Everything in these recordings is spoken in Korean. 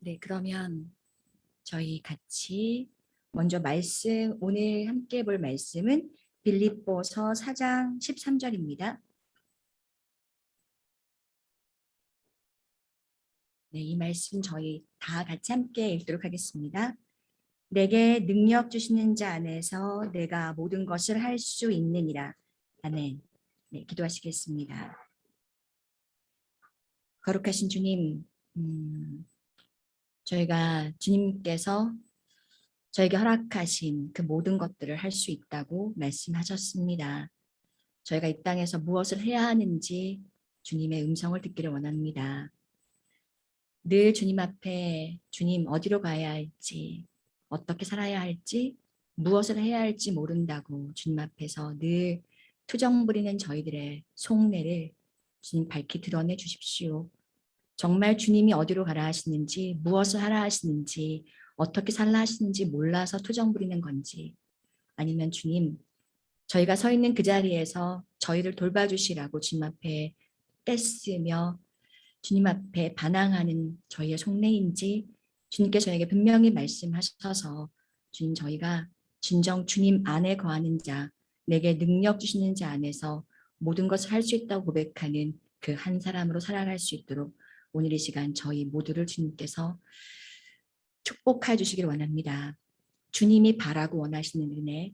네, 그러면 저희 같이 먼저 말씀, 오늘 함께 볼 말씀은 빌립보서 4장 13절입니다. 네, 이 말씀 저희 다 같이 함께 읽도록 하겠습니다. 내게 능력 주시는 자 안에서 내가 모든 것을 할 수 있느니라. 아멘. 네, 기도하시겠습니다. 거룩하신 주님, 저희가 주님께서 저에게 허락하신 그 모든 것들을 할 수 있다고 말씀하셨습니다. 저희가 이 땅에서 무엇을 해야 하는지 주님의 음성을 듣기를 원합니다. 늘 주님 앞에 주님 어디로 가야 할지, 어떻게 살아야 할지, 무엇을 해야 할지 모른다고 주님 앞에서 늘 투정 부리는 저희들의 속내를 주님 밝히 드러내 주십시오. 정말 주님이 어디로 가라 하시는지, 무엇을 하라 하시는지, 어떻게 살라 하시는지 몰라서 투정 부리는 건지, 아니면 주님, 저희가 서 있는 그 자리에서 저희를 돌봐주시라고 주님 앞에 떼쓰며 주님 앞에 반항하는 저희의 속내인지 주님께 저에게 분명히 말씀하셔서 주님 저희가 진정 주님 안에 거하는 자, 내게 능력 주시는 자 안에서 모든 것을 할 수 있다고 고백하는 그 한 사람으로 살아갈 수 있도록 오늘 이 시간 저희 모두를 주님께서 축복해 주시길 원합니다. 주님이 바라고 원하시는 은혜,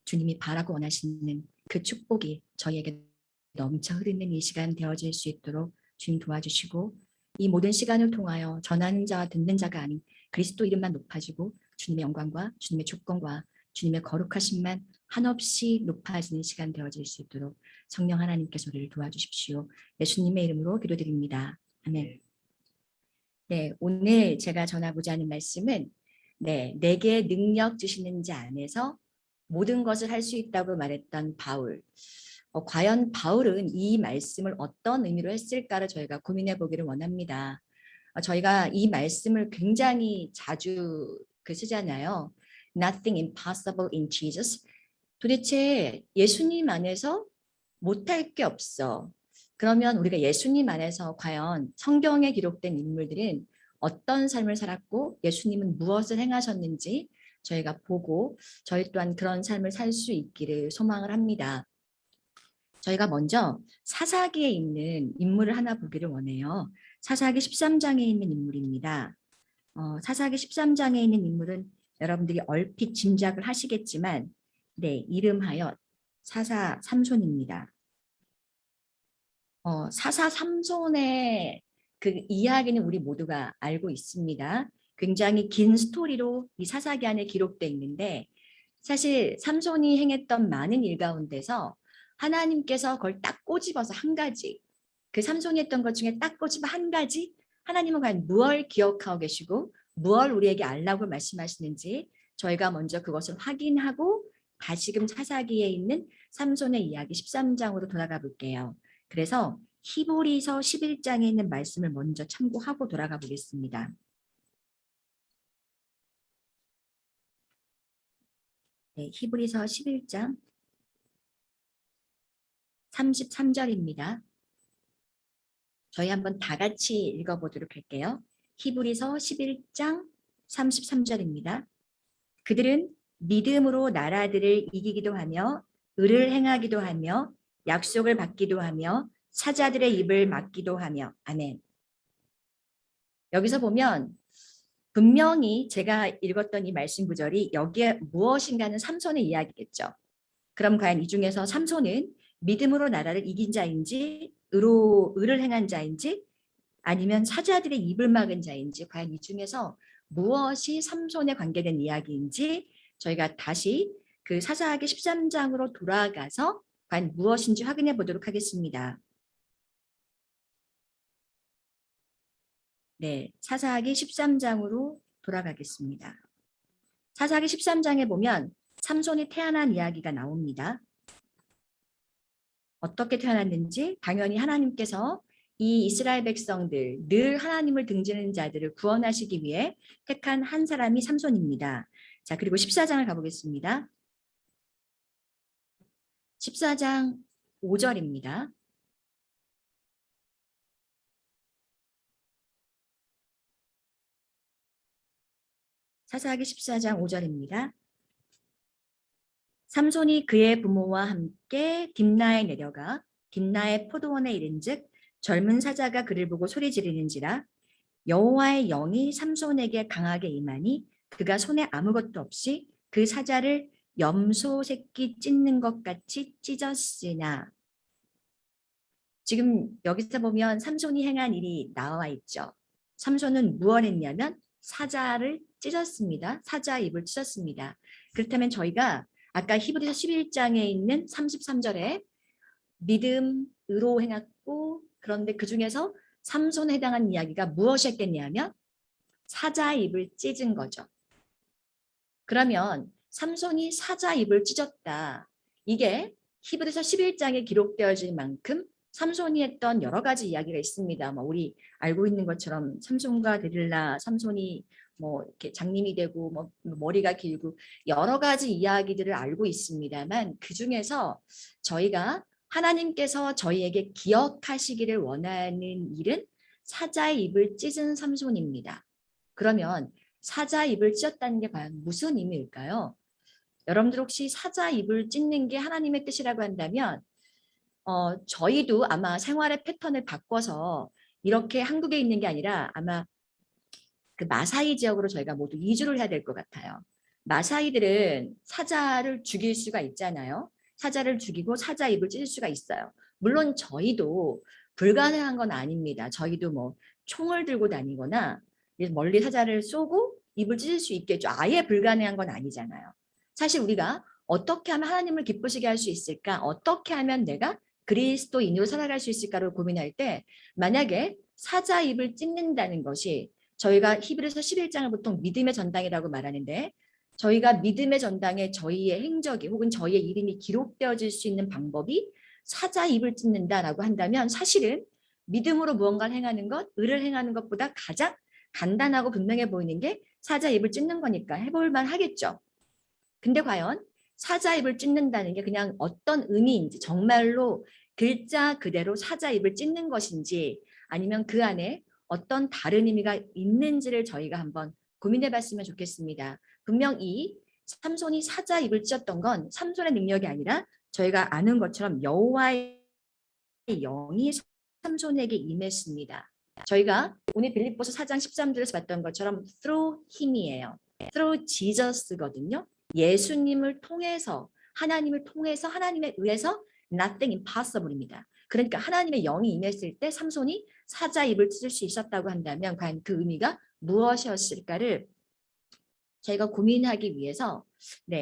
주님이 바라고 원하시는 그 축복이 저희에게 넘쳐 흐르는 이 시간 되어질 수 있도록 주님 도와주시고 이 모든 시간을 통하여 전하는 자와 듣는 자가 아닌 그리스도 이름만 높아지고 주님의 영광과 주님의 주권과 주님의 거룩하심만 한없이 높아지는 시간 되어질 수 있도록 성령 하나님께서 우리를 도와주십시오. 예수님의 이름으로 기도드립니다. 아멘. 네, 오늘 제가 전하고자 하는 말씀은 내게 능력 주시는 자 안에서 모든 것을 할 수 있다고 말했던 바울. 과연 바울은 이 말씀을 어떤 의미로 했을까를 저희가 고민해 보기를 원합니다. 저희가 이 말씀을 굉장히 자주 쓰잖아요. Nothing impossible in Jesus. 도대체 예수님 안에서 못할 게 없어. 그러면 우리가 예수님 안에서 과연 성경에 기록된 인물들은 어떤 삶을 살았고 예수님은 무엇을 행하셨는지 저희가 보고 저희 또한 그런 삶을 살 수 있기를 소망을 합니다. 저희가 먼저 사사기에 있는 인물을 하나 보기를 원해요. 사사기 13장에 있는 인물입니다. 사사기 13장에 있는 인물은 여러분들이 얼핏 짐작을 하시겠지만 이름하여 사사 삼손입니다. 사사 삼손의 그 이야기는 우리 모두가 알고 있습니다. 굉장히 긴 스토리로 이 사사기 안에 기록되어 있는데 사실 삼손이 행했던 많은 일 가운데서 하나님께서 그걸 딱 꼬집어서 한 가지, 그 삼손이 했던 것 중에 딱 꼬집어 한 가지, 하나님은 과연 무엇을 기억하고 계시고 무엇을 우리에게 알라고 말씀하시는지 저희가 먼저 그것을 확인하고 다시금 사사기에 있는 삼손의 이야기 13장으로 돌아가 볼게요. 그래서 히브리서 11장에 있는 말씀을 먼저 참고하고 돌아가 보겠습니다. 히브리서 11장 33절입니다. 저희 한번 다 같이 읽어보도록 할게요. 히브리서 11장 33절입니다. 그들은 믿음으로 나라들을 이기기도 하며 의를 행하기도 하며 약속을 받기도 하며 사자들의 입을 막기도 하며 아멘. 여기서 보면 분명히 제가 읽었던 이 말씀 구절이 여기에 무엇인가는 삼손의 이야기겠죠. 그럼 과연 이 중에서 삼손은 믿음으로 나라를 이긴 자인지 의를 행한 자인지 아니면 사자들의 입을 막은 자인지 과연 이 중에서 무엇이 삼손에 관계된 이야기인지 저희가 다시 그 사사기 13장으로 돌아가서 과연 무엇인지 확인해 보도록 하겠습니다. 사사기 13장으로 돌아가겠습니다. 사사기 13장에 보면 삼손이 태어난 이야기가 나옵니다. 어떻게 태어났는지 당연히 하나님께서 이 이스라엘 백성들 늘 하나님을 등지는 자들을 구원하시기 위해 택한 한 사람이 삼손입니다. 자, 그리고 14장을 가보겠습니다. 14장 5절입니다. 사사기 14장 5절입니다. 삼손이 그의 부모와 함께 딥나에 내려가 딥나의 포도원에 이른즉 젊은 사자가 그를 보고 소리 지르는지라 여호와의 영이 삼손에게 강하게 임하니 그가 손에 아무것도 없이 그 사자를 염소 새끼 찢는 것 같이 찢었으나. 지금 여기서 보면 삼손이 행한 일이 나와 있죠. 삼손은 무엇 했냐면 사자를 찢었습니다. 사자 입을 찢었습니다. 그렇다면 저희가 아까 히브리서 11장에 있는 33절에 믿음으로 행했고 그런데 그 중에서 삼손에 해당한 이야기가 무엇이었겠냐면 사자 입을 찢은 거죠. 그러면 삼손이 사자 입을 찢었다. 이게 히브리서 11장에 기록되어질 만큼 삼손이 했던 여러 가지 이야기가 있습니다. 우리 알고 있는 것처럼 삼손과 데릴라, 삼손이 이렇게 장님이 되고 머리가 길고 여러 가지 이야기들을 알고 있습니다만 그 중에서 저희가 하나님께서 저희에게 기억하시기를 원하는 일은 사자의 입을 찢은 삼손입니다. 그러면 사자 입을 찢었다는 게 과연 무슨 의미일까요? 여러분들 혹시 사자 입을 찢는 게 하나님의 뜻이라고 한다면 저희도 아마 생활의 패턴을 바꿔서 이렇게 한국에 있는 게 아니라 아마 그 마사이 지역으로 저희가 모두 이주를 해야 될 것 같아요. 마사이들은 사자를 죽일 수가 있잖아요. 사자를 죽이고 사자 입을 찢을 수가 있어요. 물론 저희도 불가능한 건 아닙니다. 저희도 총을 들고 다니거나 멀리 사자를 쏘고 입을 찢을 수 있겠죠. 아예 불가능한 건 아니잖아요. 사실 우리가 어떻게 하면 하나님을 기쁘시게 할 수 있을까? 어떻게 하면 내가 그리스도인으로 살아갈 수 있을까를 고민할 때 만약에 사자 입을 찢는다는 것이 저희가 히브리서 11장을 보통 믿음의 전당이라고 말하는데 저희가 믿음의 전당에 저희의 행적이 혹은 저희의 이름이 기록되어질 수 있는 방법이 사자 입을 찢는다라고 한다면 사실은 믿음으로 무언가를 행하는 것, 의를 행하는 것보다 가장 간단하고 분명해 보이는 게 사자 입을 찢는 거니까 해볼 만 하겠죠. 근데 과연 사자 입을 찢는다는 게 그냥 어떤 의미인지 정말로 글자 그대로 사자 입을 찢는 것인지 아니면 그 안에 어떤 다른 의미가 있는지를 저희가 한번 고민해 봤으면 좋겠습니다. 분명 이 삼손이 사자 입을 찢었던 건 삼손의 능력이 아니라 저희가 아는 것처럼 여호와의 영이 삼손에게 임했습니다. 저희가 오늘 빌립보서 4장 13절에서 봤던 것처럼 through him이에요. through Jesus거든요. 예수님을 통해서 하나님을 통해서 하나님에 의해서 nothing impossible입니다. 그러니까 하나님의 영이 임했을 때 삼손이 사자 입을 찢을 수 있었다고 한다면 과연 그 의미가 무엇이었을까를 저희가 고민하기 위해서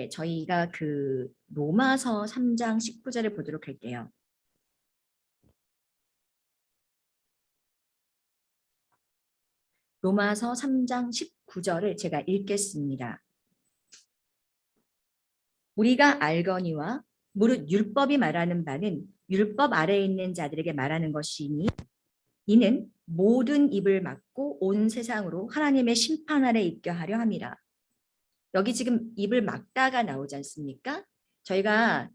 저희가 그 로마서 3장 19절을 보도록 할게요. 로마서 3장 19절을 제가 읽겠습니다. 우리가 알거니와 무릇 율법이 말하는 바는 율법 아래에 있는 자들에게 말하는 것이니 이는 모든 입을 막고 온 세상으로 하나님의 심판 아래 있게 하려 함이라. 여기 지금 입을 막다가 나오지 않습니까? 저희가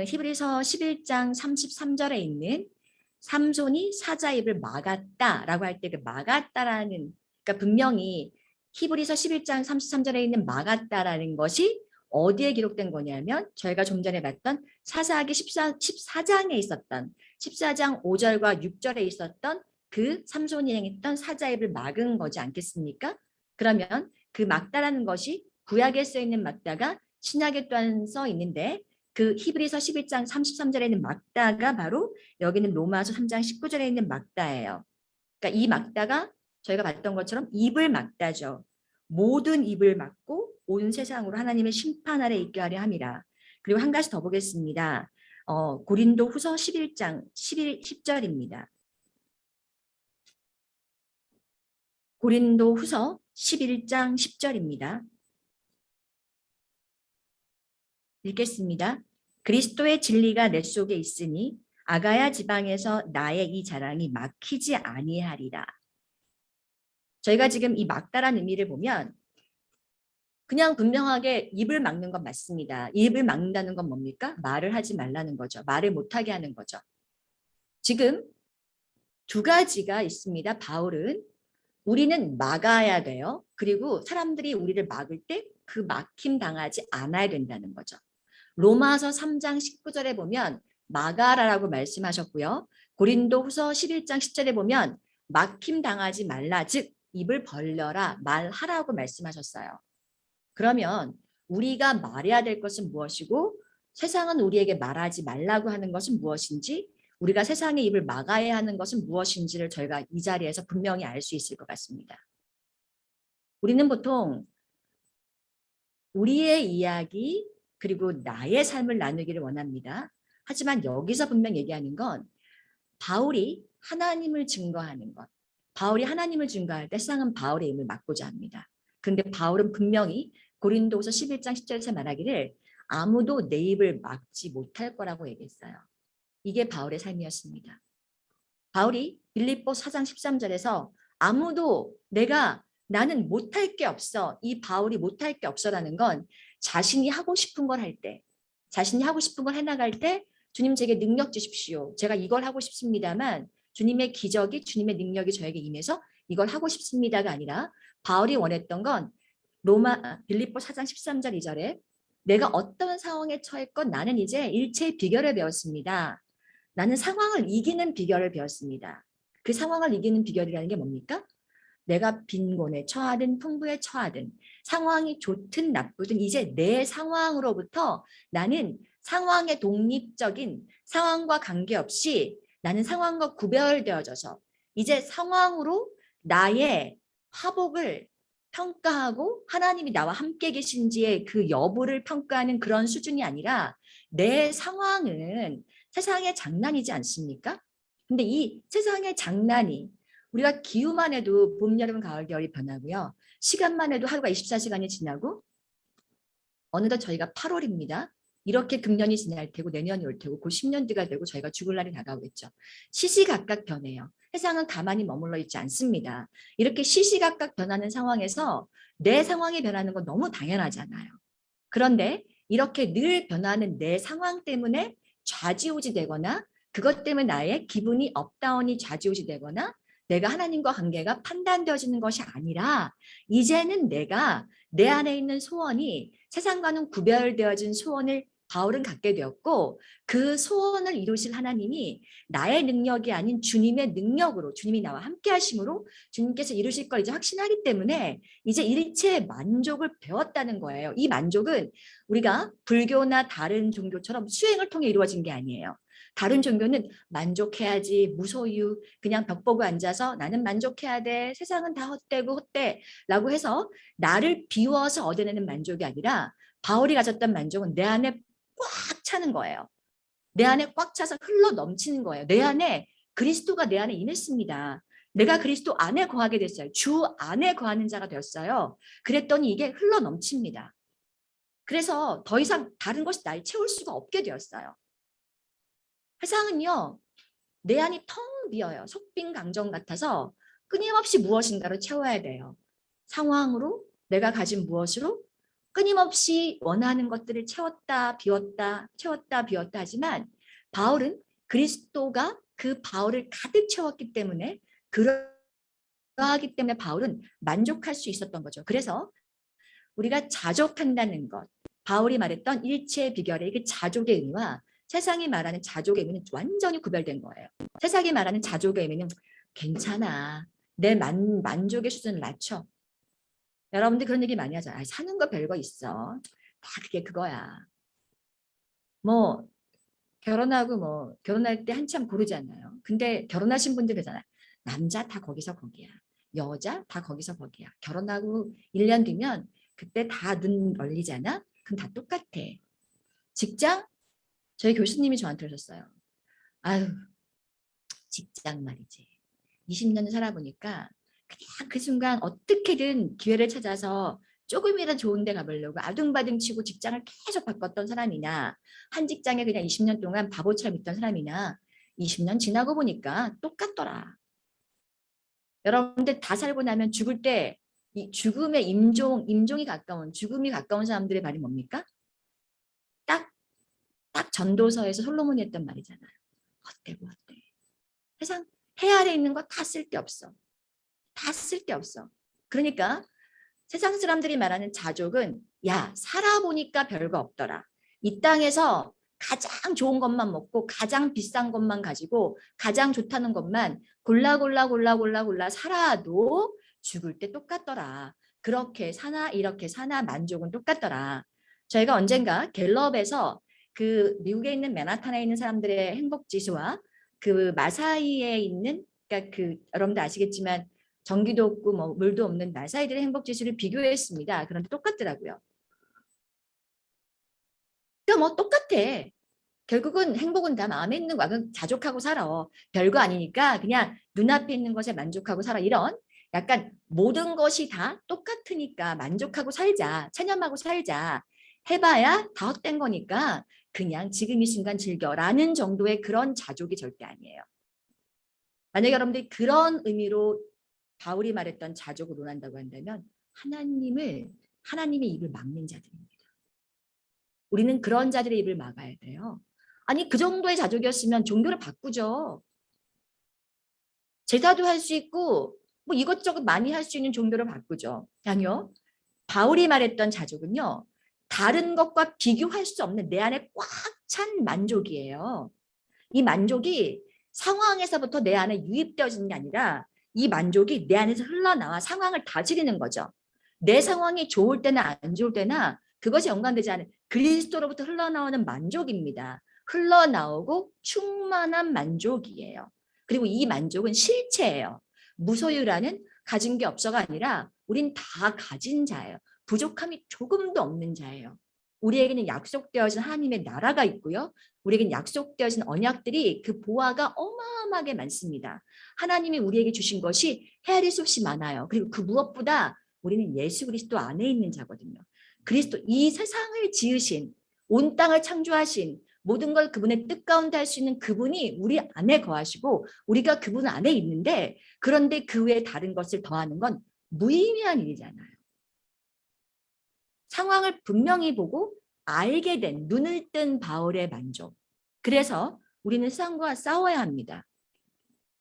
히브리서 11장 33절에 있는 삼손이 사자 입을 막았다라고 할 때 그 막았다라는 그러니까 분명히 히브리서 11장 33절에 있는 막았다라는 것이 어디에 기록된 거냐면 저희가 좀 전에 봤던 사사기 14장에 있었던 14장 5절과 6절에 있었던 그 삼손이 행했던 사자 입을 막은 거지 않겠습니까? 그러면 그 막다라는 것이 구약에 써 있는 막다가 신약에 또한 써 있는데 그 히브리서 11장 33절에 있는 막다가 바로 여기는 로마서 3장 19절에 있는 막다예요. 그러니까 이 막다가 저희가 봤던 것처럼 입을 막다죠. 모든 입을 막고 온 세상으로 하나님의 심판 아래 있게 하려 함이라. 그리고 한 가지 더 보겠습니다. 고린도 후서 11장 10절입니다. 고린도 후서 11장 10절입니다. 읽겠습니다. 그리스도의 진리가 내 속에 있으니 아가야 지방에서 나의 이 자랑이 막히지 아니하리라. 저희가 지금 이 막다라는 의미를 보면 그냥 분명하게 입을 막는 건 맞습니다. 입을 막는다는 건 뭡니까? 말을 하지 말라는 거죠. 말을 못하게 하는 거죠. 지금 두 가지가 있습니다. 바울은 우리는 막아야 돼요. 그리고 사람들이 우리를 막을 때 그 막힘 당하지 않아야 된다는 거죠. 로마서 3장 19절에 보면 막아라라고 말씀하셨고요. 고린도후서 11장 10절에 보면 막힘 당하지 말라, 즉 입을 벌려라, 말하라고 말씀하셨어요. 그러면 우리가 말해야 될 것은 무엇이고 세상은 우리에게 말하지 말라고 하는 것은 무엇인지, 우리가 세상의 입을 막아야 하는 것은 무엇인지를 저희가 이 자리에서 분명히 알 수 있을 것 같습니다. 우리는 보통 우리의 이야기 그리고 나의 삶을 나누기를 원합니다. 하지만 여기서 분명 얘기하는 건 바울이 하나님을 증거하는 것. 바울이 하나님을 증거할 때 세상은 바울의 입을 막고자 합니다. 그런데 바울은 분명히 고린도후서 11장 10절에서 말하기를 아무도 내 입을 막지 못할 거라고 얘기했어요. 이게 바울의 삶이었습니다. 바울이 빌립보 4장 13절에서 아무도 나는 못할 게 없어. 이 바울이 못할 게 없어라는 건 자신이 하고 싶은 걸 할 때, 자신이 하고 싶은 걸 해나갈 때 주님 제게 능력 주십시오. 제가 이걸 하고 싶습니다만 주님의 기적이, 주님의 능력이 저에게 임해서 이걸 하고 싶습니다가 아니라 바울이 원했던 건 빌립보 4장 13절 2절에 내가 어떤 상황에 처했건 나는 이제 일체의 비결을 배웠습니다. 나는 상황을 이기는 비결을 배웠습니다. 그 상황을 이기는 비결이라는 게 뭡니까? 내가 빈곤에 처하든 풍부에 처하든 상황이 좋든 나쁘든 이제 내 상황으로부터 나는 상황에 독립적인, 상황과 관계없이 나는 상황과 구별되어져서 이제 상황으로 나의 화복을 평가하고 하나님이 나와 함께 계신지의 그 여부를 평가하는 그런 수준이 아니라 내 상황은 세상의 장난이지 않습니까? 근데 이 세상의 장난이 우리가 기후만 해도 봄, 여름, 가을, 겨울이 변하고요. 시간만 해도 하루가 24시간이 지나고 어느덧 저희가 8월입니다. 이렇게 금년이 지날 테고 내년이 올 테고 곧 10년 뒤가 되고 저희가 죽을 날이 다가오겠죠. 시시각각 변해요. 세상은 가만히 머물러 있지 않습니다. 이렇게 시시각각 변하는 상황에서 내 상황이 변하는 건 너무 당연하잖아요. 그런데 이렇게 늘 변하는 내 상황 때문에 좌지우지 되거나 그것 때문에 나의 기분이 업다운이 좌지우지 되거나 내가 하나님과 관계가 판단되어지는 것이 아니라 이제는 내가 내 안에 있는 소원이 세상과는 구별되어진 소원을 바울은 갖게 되었고 그 소원을 이루실 하나님이 나의 능력이 아닌 주님의 능력으로 주님이 나와 함께 하심으로 주님께서 이루실 걸 이제 확신하기 때문에 이제 일체의 만족을 배웠다는 거예요. 이 만족은 우리가 불교나 다른 종교처럼 수행을 통해 이루어진 게 아니에요. 다른 종교는 만족해야지 무소유 그냥 벽 보고 앉아서 나는 만족해야 돼 세상은 다 헛되고 헛되라고 해서 나를 비워서 얻어내는 만족이 아니라 바울이 가졌던 만족은 내 안에 꽉 차는 거예요. 내 안에 꽉 차서 흘러 넘치는 거예요. 내 안에 그리스도가 내 안에 임했습니다. 내가 그리스도 안에 거하게 됐어요. 주 안에 거하는 자가 되었어요. 그랬더니 이게 흘러 넘칩니다. 그래서 더 이상 다른 것이 날 채울 수가 없게 되었어요. 세상은요. 내 안이 텅 비어요. 속빈 강정 같아서 끊임없이 무엇인가로 채워야 돼요. 상황으로 내가 가진 무엇으로 끊임없이 원하는 것들을 채웠다 비웠다 채웠다 비웠다 하지만 바울은 그리스도가 그 바울을 가득 채웠기 때문에 그러하기 때문에 바울은 만족할 수 있었던 거죠. 그래서 우리가 자족한다는 것, 바울이 말했던 일체의 비결의 그 자족의 의미와 세상이 말하는 자족의 의미는 완전히 구별된 거예요. 세상이 말하는 자족의 의미는 괜찮아. 내 만족의 수준을 낮춰. 여러분들 그런 얘기 많이 하잖아요. 사는 거 별거 있어. 다 그게 그거야. 뭐 결혼하고 뭐 결혼할 때 한참 고르잖아요. 근데 결혼하신 분들 그러잖아요. 남자 다 거기서 거기야. 여자 다 거기서 거기야. 결혼하고 1년 뒤면 그때 다 눈 멀리잖아. 그럼 다 똑같아. 직장? 저희 교수님이 저한테 그러셨어요. 아유, 직장 말이지. 20년 살아보니까 그냥 그 순간 어떻게든 기회를 찾아서 조금이라도 좋은 데 가보려고 아둥바둥 치고 직장을 계속 바꿨던 사람이나 한 직장에 그냥 20년 동안 바보처럼 있던 사람이나 20년 지나고 보니까 똑같더라. 여러분들 다 살고 나면 죽을 때 이 죽음의 임종이 가까운 죽음이 가까운 사람들의 말이 뭡니까? 딱 전도서에서 솔로몬이 했던 말이잖아요. 헛되고 헛돼. 세상 해 아래 있는 거 다 쓸데없어. 다 쓸데없어. 그러니까 세상 사람들이 말하는 자족은 야, 살아보니까 별거 없더라. 이 땅에서 가장 좋은 것만 먹고 가장 비싼 것만 가지고 가장 좋다는 것만 골라 살아도 죽을 때 똑같더라. 그렇게 사나 이렇게 사나 만족은 똑같더라. 저희가 언젠가 갤럽에서 그 미국에 있는 맨하탄에 있는 사람들의 행복 지수와 그 마사이에 있는 그러니까 그 여러분도 아시겠지만 전기도 없고 뭐 물도 없는 마사이들의 행복 지수를 비교했습니다. 그런데 똑같더라고요. 그러니까 뭐 똑같아. 결국은 행복은 다 마음에 있는 거야. 그냥 자족하고 살아. 별거 아니니까 그냥 눈앞에 있는 것에 만족하고 살아. 이런 약간 모든 것이 다 똑같으니까 만족하고 살자. 체념하고 살자. 해봐야 다 헛된 거니까 그냥 지금 이 순간 즐겨라는 정도의 그런 자족이 절대 아니에요. 만약에 여러분들이 그런 의미로 바울이 말했던 자족을 논한다고 한다면 하나님의 입을 막는 자들입니다. 우리는 그런 자들의 입을 막아야 돼요. 아니 그 정도의 자족이었으면 종교를 바꾸죠. 제사도 할 수 있고 뭐 이것저것 많이 할 수 있는 종교를 바꾸죠. 아니요. 바울이 말했던 자족은요. 다른 것과 비교할 수 없는 내 안에 꽉 찬 만족이에요. 이 만족이 상황에서부터 내 안에 유입되어지는 게 아니라 이 만족이 내 안에서 흘러나와 상황을 다스리는 거죠. 내 상황이 좋을 때나 안 좋을 때나 그것이 연관되지 않은 그리스도로부터 흘러나오는 만족입니다. 흘러나오고 충만한 만족이에요. 그리고 이 만족은 실체예요. 무소유라는 가진 게 없어가 아니라 우린 다 가진 자예요. 부족함이 조금도 없는 자예요. 우리에게는 약속되어진 하나님의 나라가 있고요. 우리에게는 약속되어진 언약들이 그 보화가 어마어마하게 많습니다. 하나님이 우리에게 주신 것이 헤아릴 수 없이 많아요. 그리고 그 무엇보다 우리는 예수 그리스도 안에 있는 자거든요. 그리스도 이 세상을 지으신 온 땅을 창조하신 모든 걸 그분의 뜻 가운데 할 수 있는 그분이 우리 안에 거하시고 우리가 그분 안에 있는데 그런데 그 외에 다른 것을 더하는 건 무의미한 일이잖아요. 상황을 분명히 보고 알게 된 눈을 뜬 바울의 만족. 그래서 우리는 세상과 싸워야 합니다.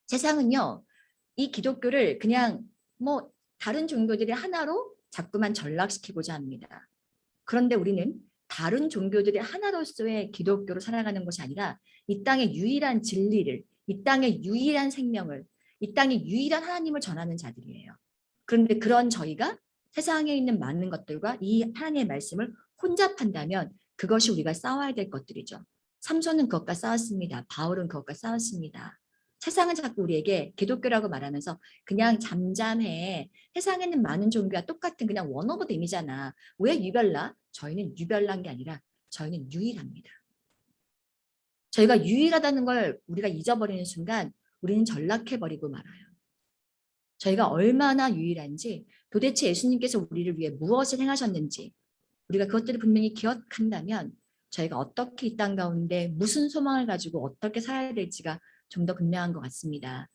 세상은요. 이 기독교를 그냥 뭐 다른 종교들이 하나로 자꾸만 전락시키고자 합니다. 그런데 우리는 다른 종교들의 하나로서의 기독교로 살아가는 것이 아니라 이 땅의 유일한 진리를, 이 땅의 유일한 생명을, 이 땅의 유일한 하나님을 전하는 자들이에요. 그런데 그런 저희가 세상에 있는 많은 것들과 이 하나님의 말씀을 혼잡한다면 그것이 우리가 싸워야 될 것들이죠. 삼손은 그것과 싸웠습니다. 바울은 그것과 싸웠습니다. 세상은 자꾸 우리에게 기독교라고 말하면서 그냥 잠잠해. 세상에는 많은 종교와 똑같은 그냥 원 오브 댐이잖아. 왜 유별나? 저희는 유별난 게 아니라 저희는 유일합니다. 저희가 유일하다는 걸 우리가 잊어버리는 순간 우리는 전락해버리고 말아요. 저희가 얼마나 유일한지 도대체 예수님께서 우리를 위해 무엇을 행하셨는지 우리가 그것들을 분명히 기억한다면 저희가 어떻게 이 땅 가운데 무슨 소망을 가지고 어떻게 살아야 될지가 좀 더 분명한 것 같습니다.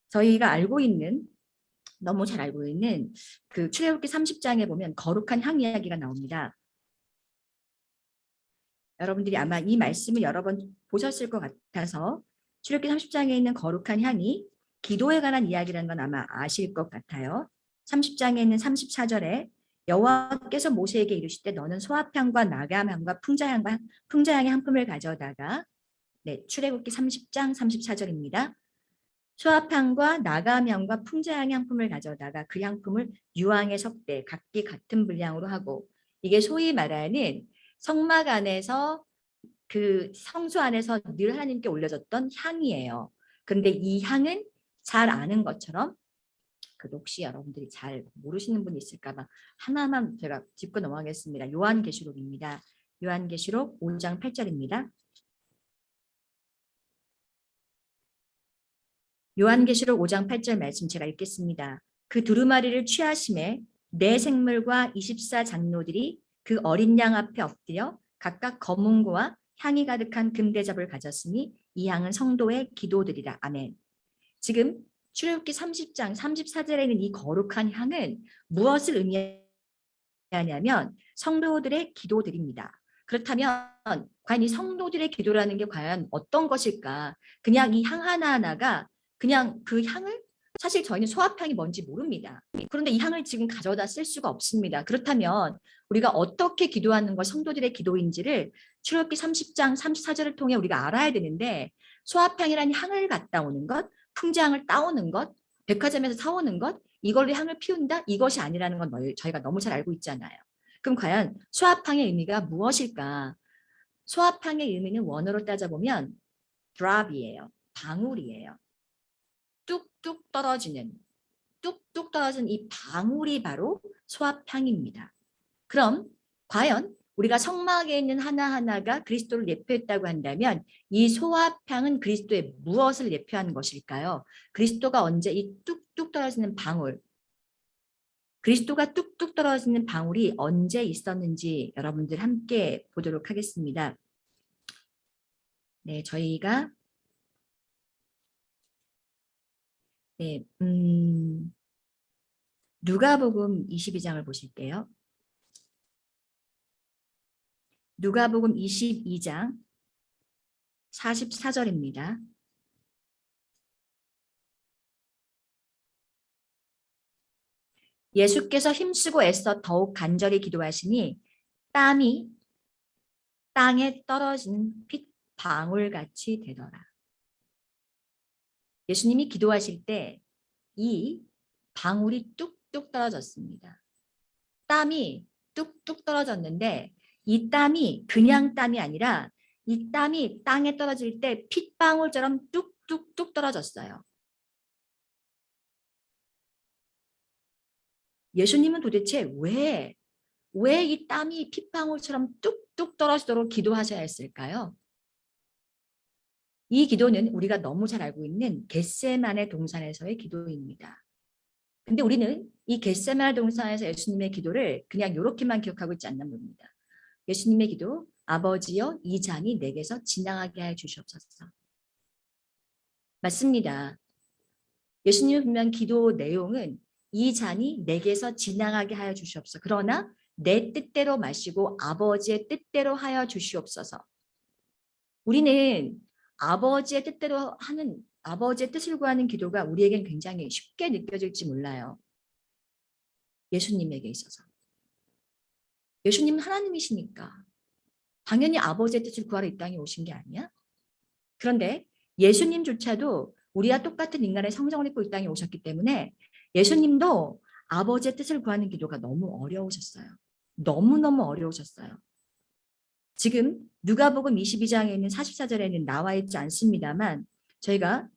저희가 알고 있는 너무 잘 알고 있는 그 출애굽기 30장에 보면 거룩한 향 이야기가 나옵니다. 여러분들이 아마 이 말씀을 여러 번 보셨을 것 같아서 출애굽기 30장에 있는 거룩한 향이 기도에 관한 이야기라는 건 아마 아실 것 같아요. 30장에 있는 34절에 여호와께서 모세에게 이르시되 너는 소합향과 나감향과 풍자향의 한 품을 가져다가 출애굽기 30장 34절입니다. 소합향과 나감향과 풍자향의 한 품을 가져다가 그 향품을 유황에 섞되 각기 같은 분량으로 하고 이게 소위 말하는 성막 안에서 그 성소 안에서 늘 하나님께 올려졌던 향이에요. 그런데 이 향은 잘 아는 것처럼 그 혹시 여러분들이 잘 모르시는 분이 있을까 봐 하나만 제가 짚고 넘어가겠습니다. 요한계시록입니다. 요한계시록 5장 8절입니다. 요한계시록 5장 8절 말씀 제가 읽겠습니다. 그 두루마리를 취하심에 네 생물과 24장로들이 그 어린 양 앞에 엎드려 각각 검은고와 향이 가득한 금대접을 가졌으니 이 향은 성도의 기도들이라. 아멘. 지금 출애굽기 30장 34절에 있는 이 거룩한 향은 무엇을 의미하냐면 성도들의 기도들입니다. 그렇다면 과연 이 성도들의 기도라는 게 과연 어떤 것일까? 그냥 이 향 하나하나가 그냥 그 향을 사실 저희는 소화향이 뭔지 모릅니다. 그런데 이 향을 지금 가져다 쓸 수가 없습니다. 그렇다면 우리가 어떻게 기도하는 것, 성도들의 기도인지를 출애굽기 30장 34절을 통해 우리가 알아야 되는데, 소화향이라는 향을 갖다 오는 것, 풍장을 따오는 것, 백화점에서 사오는 것, 이걸로 향을 피운다? 이것이 아니라는 건 저희가 너무 잘 알고 있잖아요. 그럼 과연 소화향의 의미가 무엇일까? 소화향의 의미는 원어로 따져보면 drop이에요. 방울이에요. 뚝뚝 떨어지는, 뚝뚝 떨어진 이 방울이 바로 소화향입니다. 그럼 과연 우리가 성막에 있는 하나하나가 그리스도를 예표했다고 한다면 이 소화향은 그리스도의 무엇을 예표하는 것일까요? 그리스도가 언제 이 뚝뚝 떨어지는 방울, 그리스도가 뚝뚝 떨어지는 방울이 언제 있었는지 여러분들 함께 보도록 하겠습니다. 네, 저희가 네, 누가복음 22장을 보실게요. 누가복음 22장 44절입니다. 예수께서 힘쓰고 애써 더욱 간절히 기도하시니 땀이 땅에 떨어지는 핏방울같이 되더라. 예수님이 기도하실 때 이 방울이 뚝뚝 떨어졌습니다. 땀이 뚝뚝 떨어졌는데 이 땀이 그냥 땀이 아니라 이 땀이 땅에 떨어질 때 핏방울처럼 뚝뚝뚝 떨어졌어요. 예수님은 도대체 왜 이 땀이 핏방울처럼 뚝뚝 떨어지도록 기도하셔야 했을까요? 이 기도는 우리가 너무 잘 알고 있는 겟세마네 동산에서의 기도입니다. 근데 우리는 이 겟세마네 동산에서 예수님의 기도를 그냥 이렇게만 기억하고 있지 않나 봅니다. 예수님의 기도, 아버지여 이 잔이 내게서 지나가게 해 주시옵소서. 맞습니다. 예수님의 분명 기도 내용은 이 잔이 내게서 지나가게 하여 주시옵소서. 그러나 내 뜻대로 마시고 아버지의 뜻대로 하여 주시옵소서. 우리는 아버지의 뜻대로 하는, 아버지의 뜻을 구하는 기도가 우리에겐 굉장히 쉽게 느껴질지 몰라요. 예수님에게 있어서. 예수님은 하나님이시니까 당연히 아버지의 뜻을 구하러 이 땅에 오신 게 아니야? 그런데 예수님조차도 우리와 똑같은 인간의 성정을 입고 이 땅에 오셨기 때문에 예수님도 아버지의 뜻을 구하는 기도가 너무 어려우셨어요. 너무너무 어려우셨어요. 지금 누가복음 22장에 있는 44절에는 나와 있지 않습니다만 저희가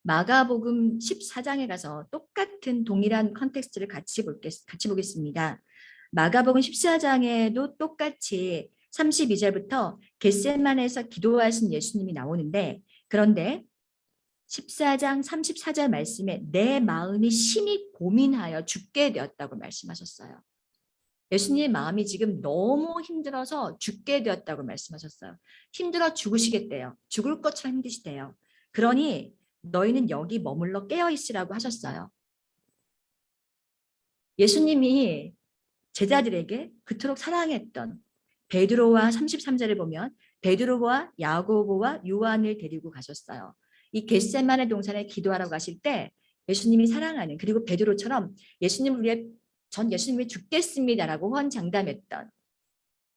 마가복음 14장에 가서 똑같은 동일한 컨텍스트를 같이 보겠습니다. 마가복음 14장에도 똑같이 32절부터 겟세마네에서 기도하신 예수님이 나오는데, 그런데 14장 34절 말씀에 내 마음이 심히 고민하여 죽게 되었다고 말씀하셨어요. 예수님의 마음이 지금 너무 힘들어서 죽게 되었다고 말씀하셨어요. 힘들어 죽으시겠대요. 죽을 것처럼 힘드시대요. 그러니 너희는 여기 머물러 깨어있으라고 하셨어요. 예수님이 제자들에게 그토록 사랑했던 베드로와 33절을 보면 베드로와 야고보와 요한을 데리고 가셨어요. 이 겟세마네 동산에 기도하러 가실 때 예수님이 사랑하는, 그리고 베드로처럼 예수님을 위해 전 예수님 위해 죽겠습니다라고 헌장담했던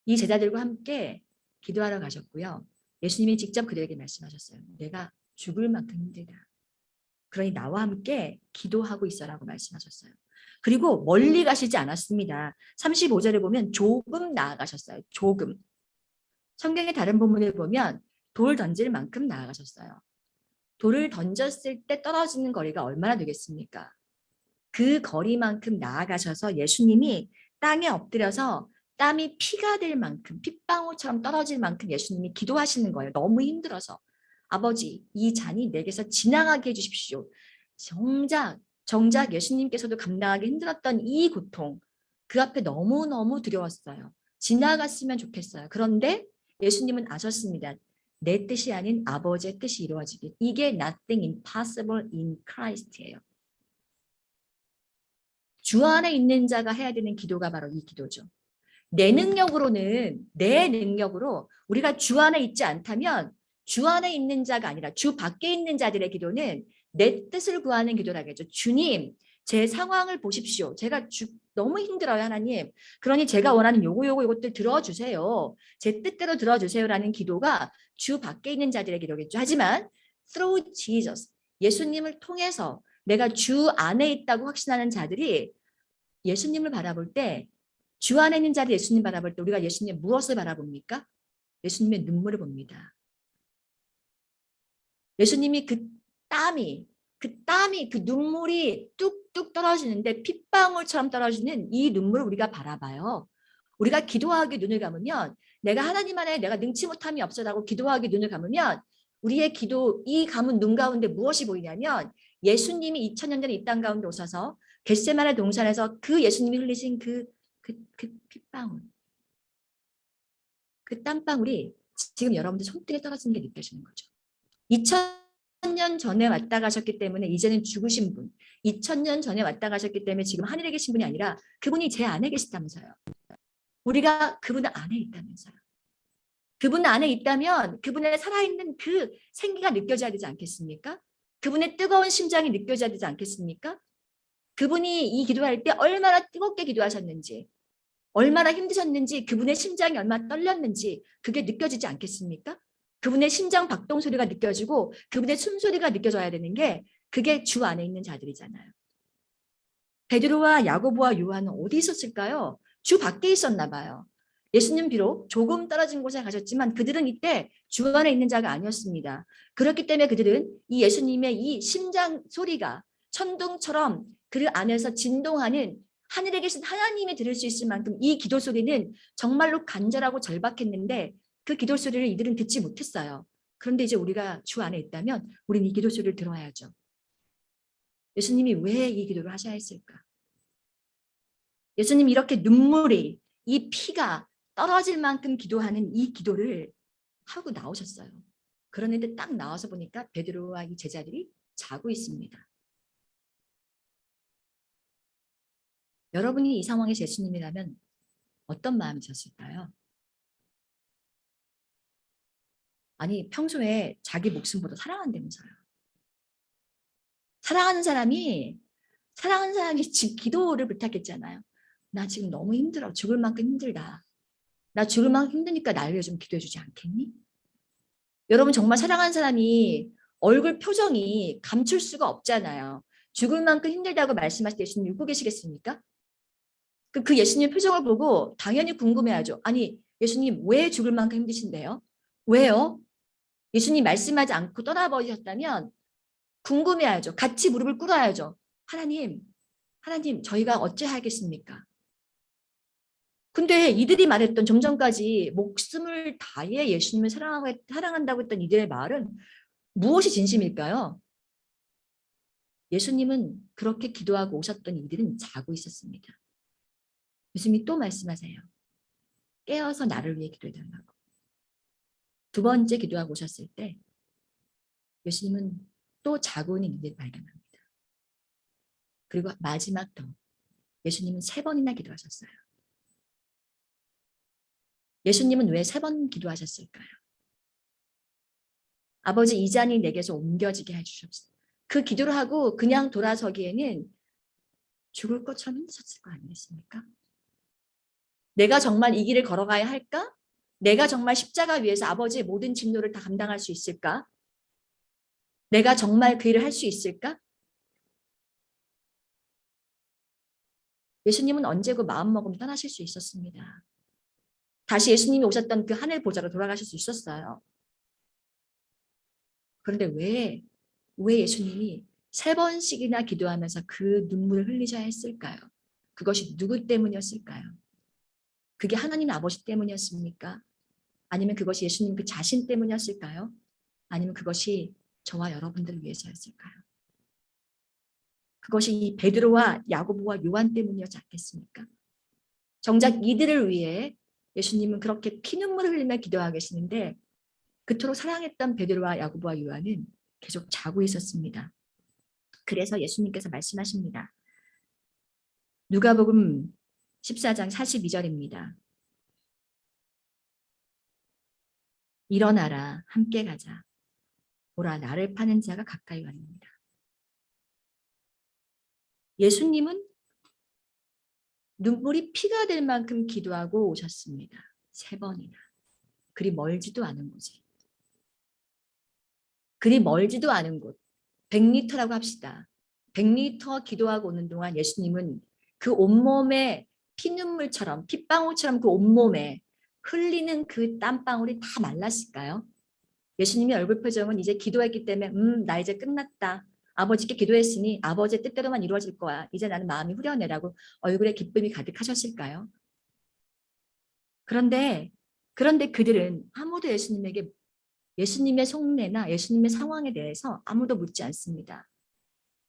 이 제자들과 함께 기도하러 가셨고요. 예수님이 직접 그들에게 말씀하셨어요. 내가 죽을 만큼 힘들다. 그러니 나와 함께 기도하고 있어라고 말씀하셨어요. 그리고 멀리 가시지 않았습니다. 35절에 보면 조금 나아가셨어요. 조금. 성경의 다른 본문을 보면 돌 던질 만큼 나아가셨어요. 돌을 던졌을 때 떨어지는 거리가 얼마나 되겠습니까? 그 거리만큼 나아가셔서 예수님이 땅에 엎드려서 땀이 피가 될 만큼, 핏방울처럼 떨어질 만큼 예수님이 기도하시는 거예요. 너무 힘들어서. 아버지, 이 잔이 내게서 지나가게 해주십시오. 정작 예수님께서도 감당하기 힘들었던 이 고통, 그 앞에 너무너무 두려웠어요. 지나갔으면 좋겠어요. 그런데 예수님은 아셨습니다. 내 뜻이 아닌 아버지의 뜻이 이루어지길. 이게 nothing impossible in Christ예요. 주 안에 있는 자가 해야 되는 기도가 바로 이 기도죠. 내 능력으로 우리가 주 안에 있지 않다면 주 안에 있는 자가 아니라 주 밖에 있는 자들의 기도는 내 뜻을 구하는 기도라겠죠. 주님, 제 상황을 보십시오. 제가 너무 힘들어요, 하나님. 그러니 제가 원하는 요것들 들어주세요. 제 뜻대로 들어주세요라는 기도가 주 밖에 있는 자들의 기도겠죠. 하지만 through Jesus, 예수님을 통해서 내가 주 안에 있다고 확신하는 자들이 예수님을 바라볼 때, 주 안에 있는 자들 예수님 바라볼 때 우리가 예수님 무엇을 바라봅니까? 예수님의 눈물을 봅니다. 예수님이 그 눈물이 뚝뚝 떨어지는데 핏방울처럼 떨어지는 이 눈물을 우리가 바라봐요. 우리가 기도하기 눈을 감으면 내가 하나님 안에 내가 능치 못함이 없어라고 기도하기 눈을 감으면 우리의 기도 이 감은 눈 가운데 무엇이 보이냐면 예수님이 2000년 전에 이 땅 가운데 오셔서 겟세마네 동산에서 그 예수님이 흘리신 그 핏방울, 그 땀방울이 지금 여러분들 손등에 떨어지는 게 느껴지는 거죠. 2000년 전에 왔다 가셨기 때문에 이제는 죽으신 분, 2000년 전에 왔다 가셨기 때문에 지금 하늘에 계신 분이 아니라 그분이 제 안에 계시다면서요. 우리가 그분 안에 있다면서요. 그분 안에 있다면 그분의 살아있는 그 생기가 느껴져야 되지 않겠습니까? 그분의 뜨거운 심장이 느껴져야 되지 않겠습니까? 그분이 이 기도할 때 얼마나 뜨겁게 기도하셨는지, 얼마나 힘드셨는지, 그분의 심장이 얼마나 떨렸는지 그게 느껴지지 않겠습니까? 그분의 심장 박동 소리가 느껴지고 그분의 숨소리가 느껴져야 되는 게 그게 주 안에 있는 자들이잖아요. 베드로와 야고보와 요한은 어디 있었을까요? 주 밖에 있었나 봐요. 예수님 비록 조금 떨어진 곳에 가셨지만 그들은 이때 주 안에 있는 자가 아니었습니다. 그렇기 때문에 그들은 이 예수님의 이 심장 소리가 천둥처럼 그 안에서 진동하는 하늘에 계신 하나님이 들을 수 있을 만큼 이 기도 소리는 정말로 간절하고 절박했는데 그 기도 소리를 이들은 듣지 못했어요. 그런데 이제 우리가 주 안에 있다면 우리는 이 기도 소리를 들어야죠. 예수님이 왜 이 기도를 하셔야 했을까? 예수님이 이렇게 눈물이 이 피가 떨어질 만큼 기도하는 이 기도를 하고 나오셨어요. 그런데 딱 나와서 보니까 베드로와 이 제자들이 자고 있습니다. 여러분이 이 상황에서 예수님이라면 어떤 마음이셨을까요? 아니 평소에 자기 목숨보다 사랑한다면서요. 사랑하는 사람이 지금 기도를 부탁했잖아요. 나 지금 너무 힘들어. 죽을 만큼 힘들다. 나 죽을 만큼 힘드니까 날 위해 좀 기도해 주지 않겠니? 여러분 정말 사랑하는 사람이 얼굴 표정이 감출 수가 없잖아요. 죽을 만큼 힘들다고 말씀하실 때 예수님 웃고 계시겠습니까? 그 예수님 표정을 보고 당연히 궁금해하죠. 아니 예수님 왜 죽을 만큼 힘드신데요? 왜요? 예수님 말씀하지 않고 떠나버리셨다면 궁금해하죠. 같이 무릎을 꿇어야죠. 하나님 저희가 어찌하겠습니까? 근데 이들이 말했던 좀 전까지 목숨을 다해 예수님을 사랑한다고 했던 이들의 말은 무엇이 진심일까요? 예수님은 그렇게 기도하고 오셨던 이들은 자고 있었습니다. 예수님이 또 말씀하세요. 깨어서 나를 위해 기도해달라고. 두 번째 기도하고 오셨을 때 예수님은 또 자고 있는 이들을 발견합니다. 그리고 마지막 더 예수님은 3번이나 기도하셨어요. 예수님은 왜 3번 기도하셨을까요? 아버지 이 잔이 내게서 옮겨지게 해주셨어요. 그 기도를 하고 그냥 돌아서기에는 죽을 것처럼 힘드셨을 거 아니겠습니까? 내가 정말 이 길을 걸어가야 할까? 내가 정말 십자가 위에서 아버지의 모든 진노를 다 감당할 수 있을까? 내가 정말 그 일을 할 수 있을까? 예수님은 언제고 마음먹으면 떠나실 수 있었습니다. 다시 예수님이 오셨던 그 하늘 보좌로 돌아가실 수 있었어요. 그런데 왜 예수님이 3번씩이나 기도하면서 그 눈물을 흘리셔야 했을까요? 그것이 누구 때문이었을까요? 그게 하나님 아버지 때문이었습니까? 아니면 그것이 예수님 그 자신 때문이었을까요? 아니면 그것이 저와 여러분들을 위해서였을까요? 그것이 이 베드로와 야고보와 요한 때문이었지 않겠습니까? 정작 이들을 위해 예수님은 그렇게 피눈물을 흘리며 기도하고 계시는데 그토록 사랑했던 베드로와 야고보와 요한은 계속 자고 있었습니다. 그래서 예수님께서 말씀하십니다. 누가복음 14장 42절입니다. 일어나라 함께 가자. 보라 나를 파는 자가 가까이 왔습니다. 예수님은 눈물이 피가 될 만큼 기도하고 오셨습니다. 3번이나. 그리 멀지도 않은 곳에. 그리 멀지도 않은 곳. 100m라고 합시다. 100m 기도하고 오는 동안 예수님은 그 온몸에 피눈물처럼 핏방울처럼 그 온몸에 흘리는 그 땀방울이 다 말랐을까요? 예수님의 얼굴 표정은 이제 기도했기 때문에 나 이제 끝났다. 아버지께 기도했으니 아버지의 뜻대로만 이루어질 거야. 이제 나는 마음이 후련해라고 얼굴에 기쁨이 가득하셨을까요? 그런데 그들은 아무도 예수님의 속내나 예수님의 상황에 대해서 아무도 묻지 않습니다.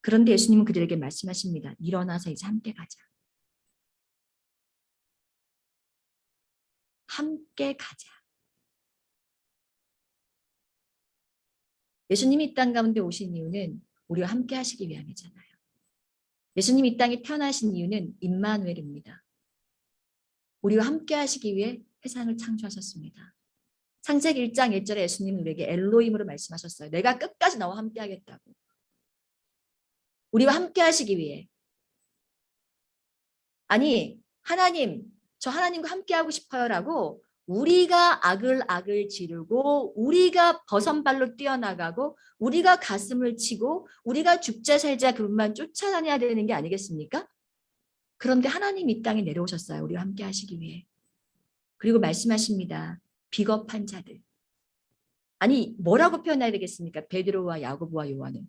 그런데 예수님은 그들에게 말씀하십니다. 일어나서 이제 함께 가자. 함께 가자. 예수님이 이 땅 가운데 오신 이유는 우리와 함께 하시기 위함이잖아요. 예수님이 이 땅에 태어나신 이유는 임마누엘입니다. 우리와 함께 하시기 위해 세상을 창조하셨습니다. 창세기 1장 1절에 예수님은 우리에게 엘로힘으로 말씀하셨어요. 내가 끝까지 너와 함께 하겠다고. 우리와 함께 하시기 위해. 아니, 하나님, 저 하나님과 함께 하고 싶어요라고 우리가 악을 지르고 우리가 버선발로 뛰어나가고 우리가 가슴을 치고 우리가 죽자 살자 그분만 쫓아다녀야 되는 게 아니겠습니까? 그런데 하나님 이 땅에 내려오셨어요. 우리와 함께 하시기 위해. 그리고 말씀하십니다. 비겁한 자들. 아니 뭐라고 표현해야 되겠습니까? 베드로와 야고보와 요한은.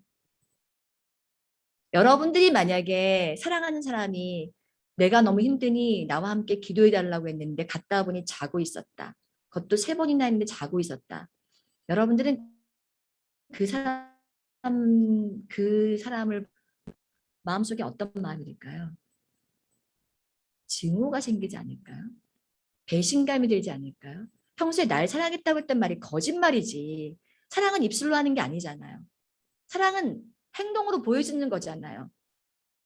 여러분들이 만약에 사랑하는 사람이 내가 너무 힘드니 나와 함께 기도해달라고 했는데 갔다 보니 자고 있었다. 그것도 3번이나 했는데 자고 있었다. 여러분들은 그 사람을 마음속에 어떤 마음이 들까요? 증오가 생기지 않을까요? 배신감이 들지 않을까요? 평소에 날 사랑했다고 했던 말이 거짓말이지. 사랑은 입술로 하는 게 아니잖아요. 사랑은 행동으로 보여주는 거잖아요.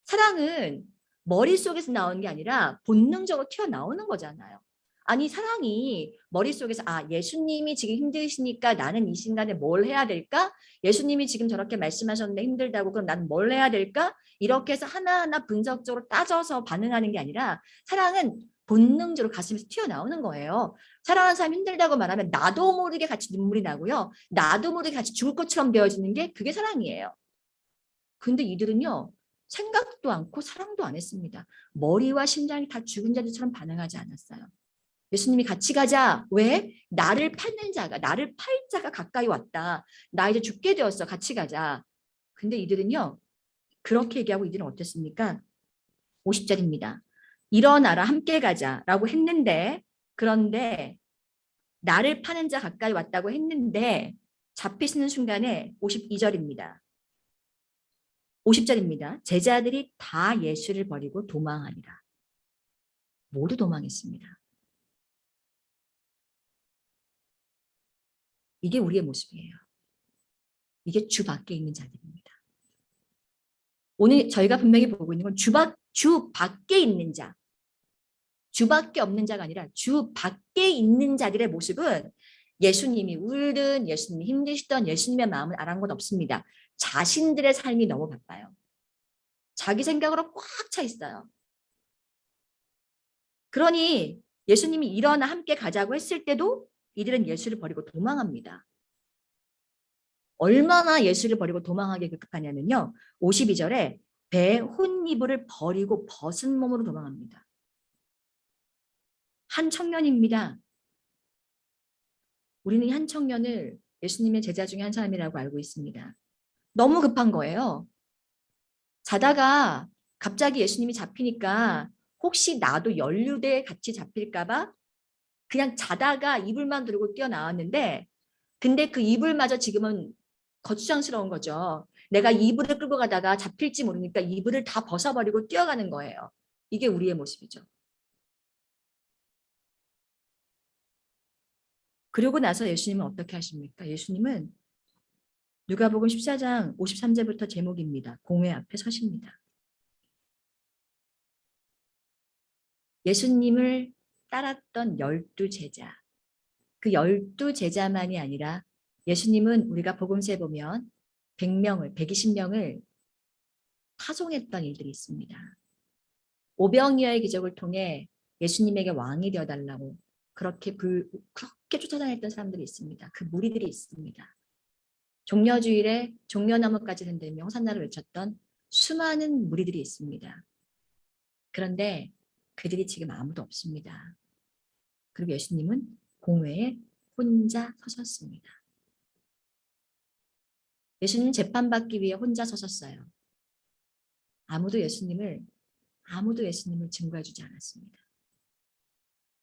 사랑은 머릿속에서 나오는 게 아니라 본능적으로 튀어나오는 거잖아요. 아니 사랑이 머릿속에서 예수님이 지금 힘드시니까 나는 이 순간에 뭘 해야 될까? 예수님이 지금 저렇게 말씀하셨는데 힘들다고 그럼 나는 뭘 해야 될까? 이렇게 해서 하나하나 분석적으로 따져서 반응하는 게 아니라 사랑은 본능적으로 가슴에서 튀어나오는 거예요. 사랑하는 사람이 힘들다고 말하면 나도 모르게 같이 눈물이 나고요. 나도 모르게 같이 죽을 것처럼 되어지는 게 그게 사랑이에요. 근데 이들은요. 생각도 않고 사랑도 안 했습니다. 머리와 심장이 다 죽은 자들처럼 반응하지 않았어요. 예수님이 같이 가자. 왜? 나를 팔 자가 가까이 왔다. 나 이제 죽게 되었어. 같이 가자. 근데 이들은요. 그렇게 얘기하고 이들은 어땠습니까? 50절입니다. 일어나라 함께 가자라고 했는데 그런데 나를 파는 자 가까이 왔다고 했는데 잡히시는 순간에 52절입니다. 50절입니다. 제자들이 다 예수를 버리고 도망하니라. 모두 도망했습니다. 이게 우리의 모습이에요. 이게 주 밖에 있는 자들입니다. 오늘 저희가 분명히 보고 있는 건 주 밖에 있는 자, 주 밖에 없는 자가 아니라 주 밖에 있는 자들의 모습은 예수님이 울든 예수님이 힘드시던 예수님의 마음을 아랑곳 없습니다. 자신들의 삶이 너무 바빠요. 자기 생각으로 꽉 차 있어요. 그러니 예수님이 일어나 함께 가자고 했을 때도 이들은 예수를 버리고 도망합니다. 얼마나 예수를 버리고 도망하게 급급하냐면요. 52절에 배 혼이불을 버리고 벗은 몸으로 도망합니다. 한 청년입니다. 우리는 한 청년을 예수님의 제자 중에 한 사람이라고 알고 있습니다. 너무 급한 거예요. 자다가 갑자기 예수님이 잡히니까 혹시 나도 연루대에 같이 잡힐까 봐 그냥 자다가 이불만 들고 뛰어나왔는데 근데 그 이불마저 지금은 거추장스러운 거죠. 내가 이불을 끌고 가다가 잡힐지 모르니까 이불을 다 벗어버리고 뛰어가는 거예요. 이게 우리의 모습이죠. 그러고 나서 예수님은 어떻게 하십니까? 예수님은 누가복음 14장 53절부터 제목입니다. 공회 앞에 서십니다. 예수님을 따랐던 12제자. 그 12제자만이 아니라 예수님은 우리가 복음서에 보면 100명을, 120명을 파송했던 일들이 있습니다. 오병이어의 기적을 통해 예수님에게 왕이 되어달라고 그렇게 쫓아다녔던 사람들이 있습니다. 그 무리들이 있습니다. 종려주일에 종려나무까지 흔들며 호산나를 외쳤던 수많은 무리들이 있습니다. 그런데 그들이 지금 아무도 없습니다. 그리고 예수님은 공회에 혼자 서셨습니다. 예수님 재판받기 위해 혼자 서셨어요. 아무도 예수님을 증거해주지 않았습니다.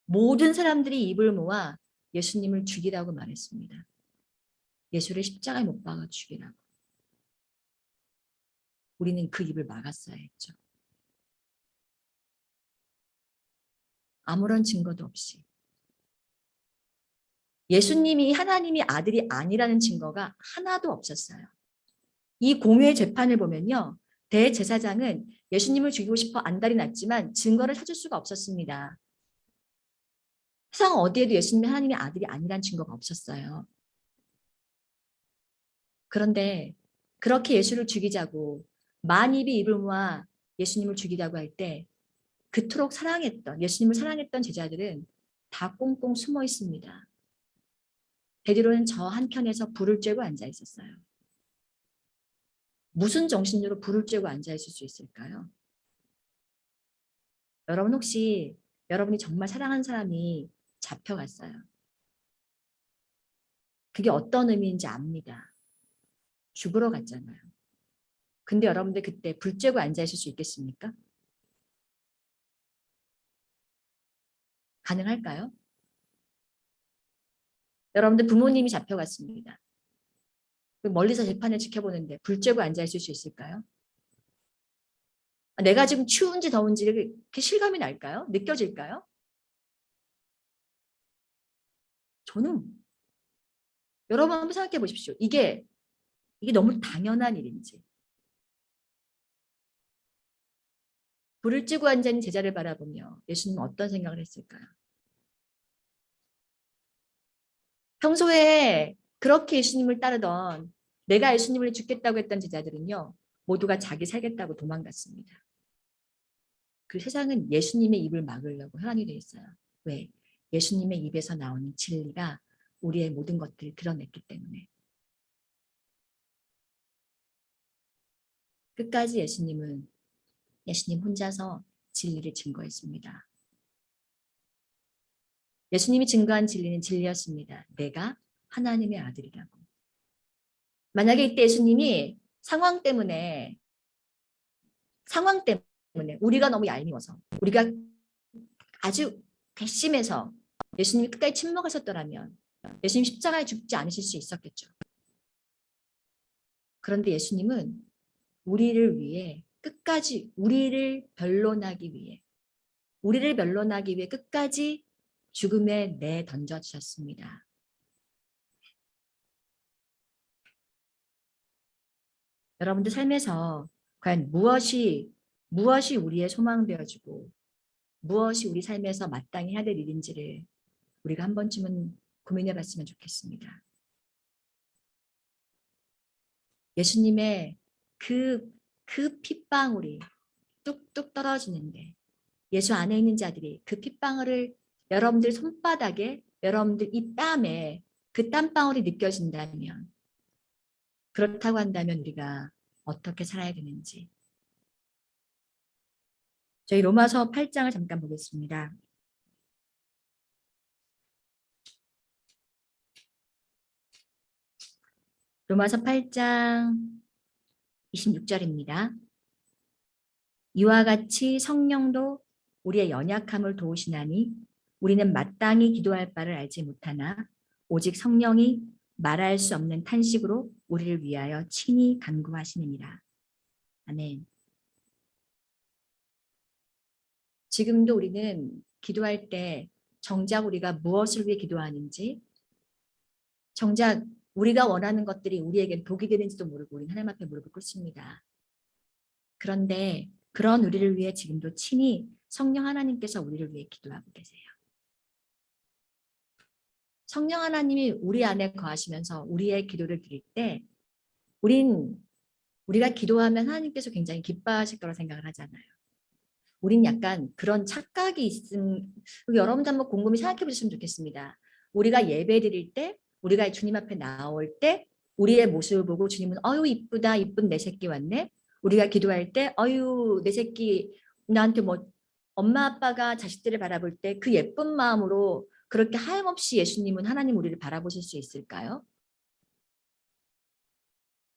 모든 사람들이 입을 모아 예수님을 죽이라고 말했습니다. 예수를 십자가에 못 박아 죽이라고. 우리는 그 입을 막았어야 했죠. 아무런 증거도 없이. 예수님이 하나님이 아들이 아니라는 증거가 하나도 없었어요. 이 공회의 재판을 보면요. 대제사장은 예수님을 죽이고 싶어 안달이 났지만 증거를 찾을 수가 없었습니다. 세상 어디에도 예수님이 하나님의 아들이 아니란 증거가 없었어요. 그런데 그렇게 예수를 죽이자고 만입이 입을 모아 예수님을 죽이자고 할 때 그토록 예수님을 사랑했던 제자들은 다 꽁꽁 숨어 있습니다. 베드로는 저 한켠에서 불을 쬐고 앉아 있었어요. 무슨 정신으로 불을 쬐고 앉아 있을 수 있을까요? 여러분 혹시 여러분이 정말 사랑하는 사람이 잡혀갔어요. 그게 어떤 의미인지 압니다. 죽으러 갔잖아요. 근데 여러분들 그때 불 쬐고 앉아 있을 수 있겠습니까? 가능할까요? 여러분들 부모님이 잡혀갔습니다. 멀리서 재판을 지켜보는데 불 쬐고 앉아 있을 수 있을까요? 내가 지금 추운지 더운지 이렇게 실감이 날까요? 느껴질까요? 저는 여러분 한번 생각해 보십시오. 이게 너무 당연한 일인지. 불을 쬐고 앉아있는 제자를 바라보며 예수님은 어떤 생각을 했을까요? 평소에 그렇게 예수님을 따르던 내가 예수님을 죽겠다고 했던 제자들은요. 모두가 자기 살겠다고 도망갔습니다. 그 세상은 예수님의 입을 막으려고 혈안이 되어 있어요. 왜? 예수님의 입에서 나오는 진리가 우리의 모든 것들을 드러냈기 때문에. 끝까지 예수님 혼자서 진리를 증거했습니다. 예수님이 증거한 진리는 진리였습니다. 내가 하나님의 아들이라고. 만약에 이때 예수님이 상황 때문에 우리가 너무 얄미워서 우리가 아주 괘씸해서 예수님이 끝까지 침묵하셨더라면 예수님 십자가에 죽지 않으실 수 있었겠죠. 그런데 예수님은 우리를 위해 끝까지 우리를 변론하기 위해 끝까지 죽음에 내던져 주셨습니다. 여러분들 삶에서 과연 무엇이 우리의 소망 되어주고 무엇이 우리 삶에서 마땅히 해야 될 일인지를 우리가 한 번쯤은 고민해 봤으면 좋겠습니다. 예수님의 그 핏방울이 뚝뚝 떨어지는데 예수 안에 있는 자들이 그 핏방울을 여러분들 손바닥에 여러분들 이 땀에 그 땀방울이 느껴진다면 그렇다고 한다면 우리가 어떻게 살아야 되는지 저희 로마서 8장을 잠깐 보겠습니다. 로마서 8장 26절입니다. 이와 같이 성령도 우리의 연약함을 도우시나니 우리는 마땅히 기도할 바를 알지 못하나 오직 성령이 말할 수 없는 탄식으로 우리를 위하여 친히 간구하시느니라. 아멘. 지금도 우리는 기도할 때 정작 우리가 무엇을 위해 기도하는지 정작 우리가 원하는 것들이 우리에겐 독이 되는지도 모르고 우리는 하나님 앞에 무릎을 꿇습니다. 그런데 그런 우리를 위해 지금도 친히 성령 하나님께서 우리를 위해 기도하고 계세요. 성령 하나님이 우리 안에 거하시면서 우리의 기도를 드릴 때 우린 우리가 기도하면 하나님께서 굉장히 기뻐하실 거라 생각을 하잖아요. 우린 약간 그런 착각이 여러분도 한번 곰곰이 생각해 보셨으면 좋겠습니다. 우리가 예배 드릴 때, 우리가 주님 앞에 나올 때, 우리의 모습을 보고 주님은 어유 이쁘다, 이쁜 내 새끼 왔네. 우리가 기도할 때 어유 내 새끼 나한테 뭐 엄마 아빠가 자식들을 바라볼 때 그 예쁜 마음으로 그렇게 하염없이 예수님은 하나님 우리를 바라보실 수 있을까요?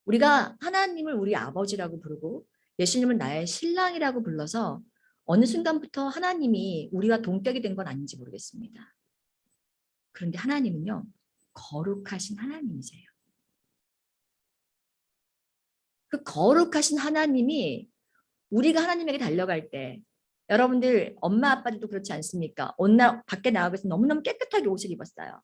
우리가 하나님을 우리 아버지라고 부르고 예수님을 나의 신랑이라고 불러서 어느 순간부터 하나님이 우리와 동격이 된 건 아닌지 모르겠습니다. 그런데 하나님은요, 거룩하신 하나님이세요. 그 거룩하신 하나님이 우리가 하나님에게 달려갈 때 여러분들 엄마 아빠들도 그렇지 않습니까? 오늘 밖에 나가서 너무너무 깨끗하게 옷을 입었어요.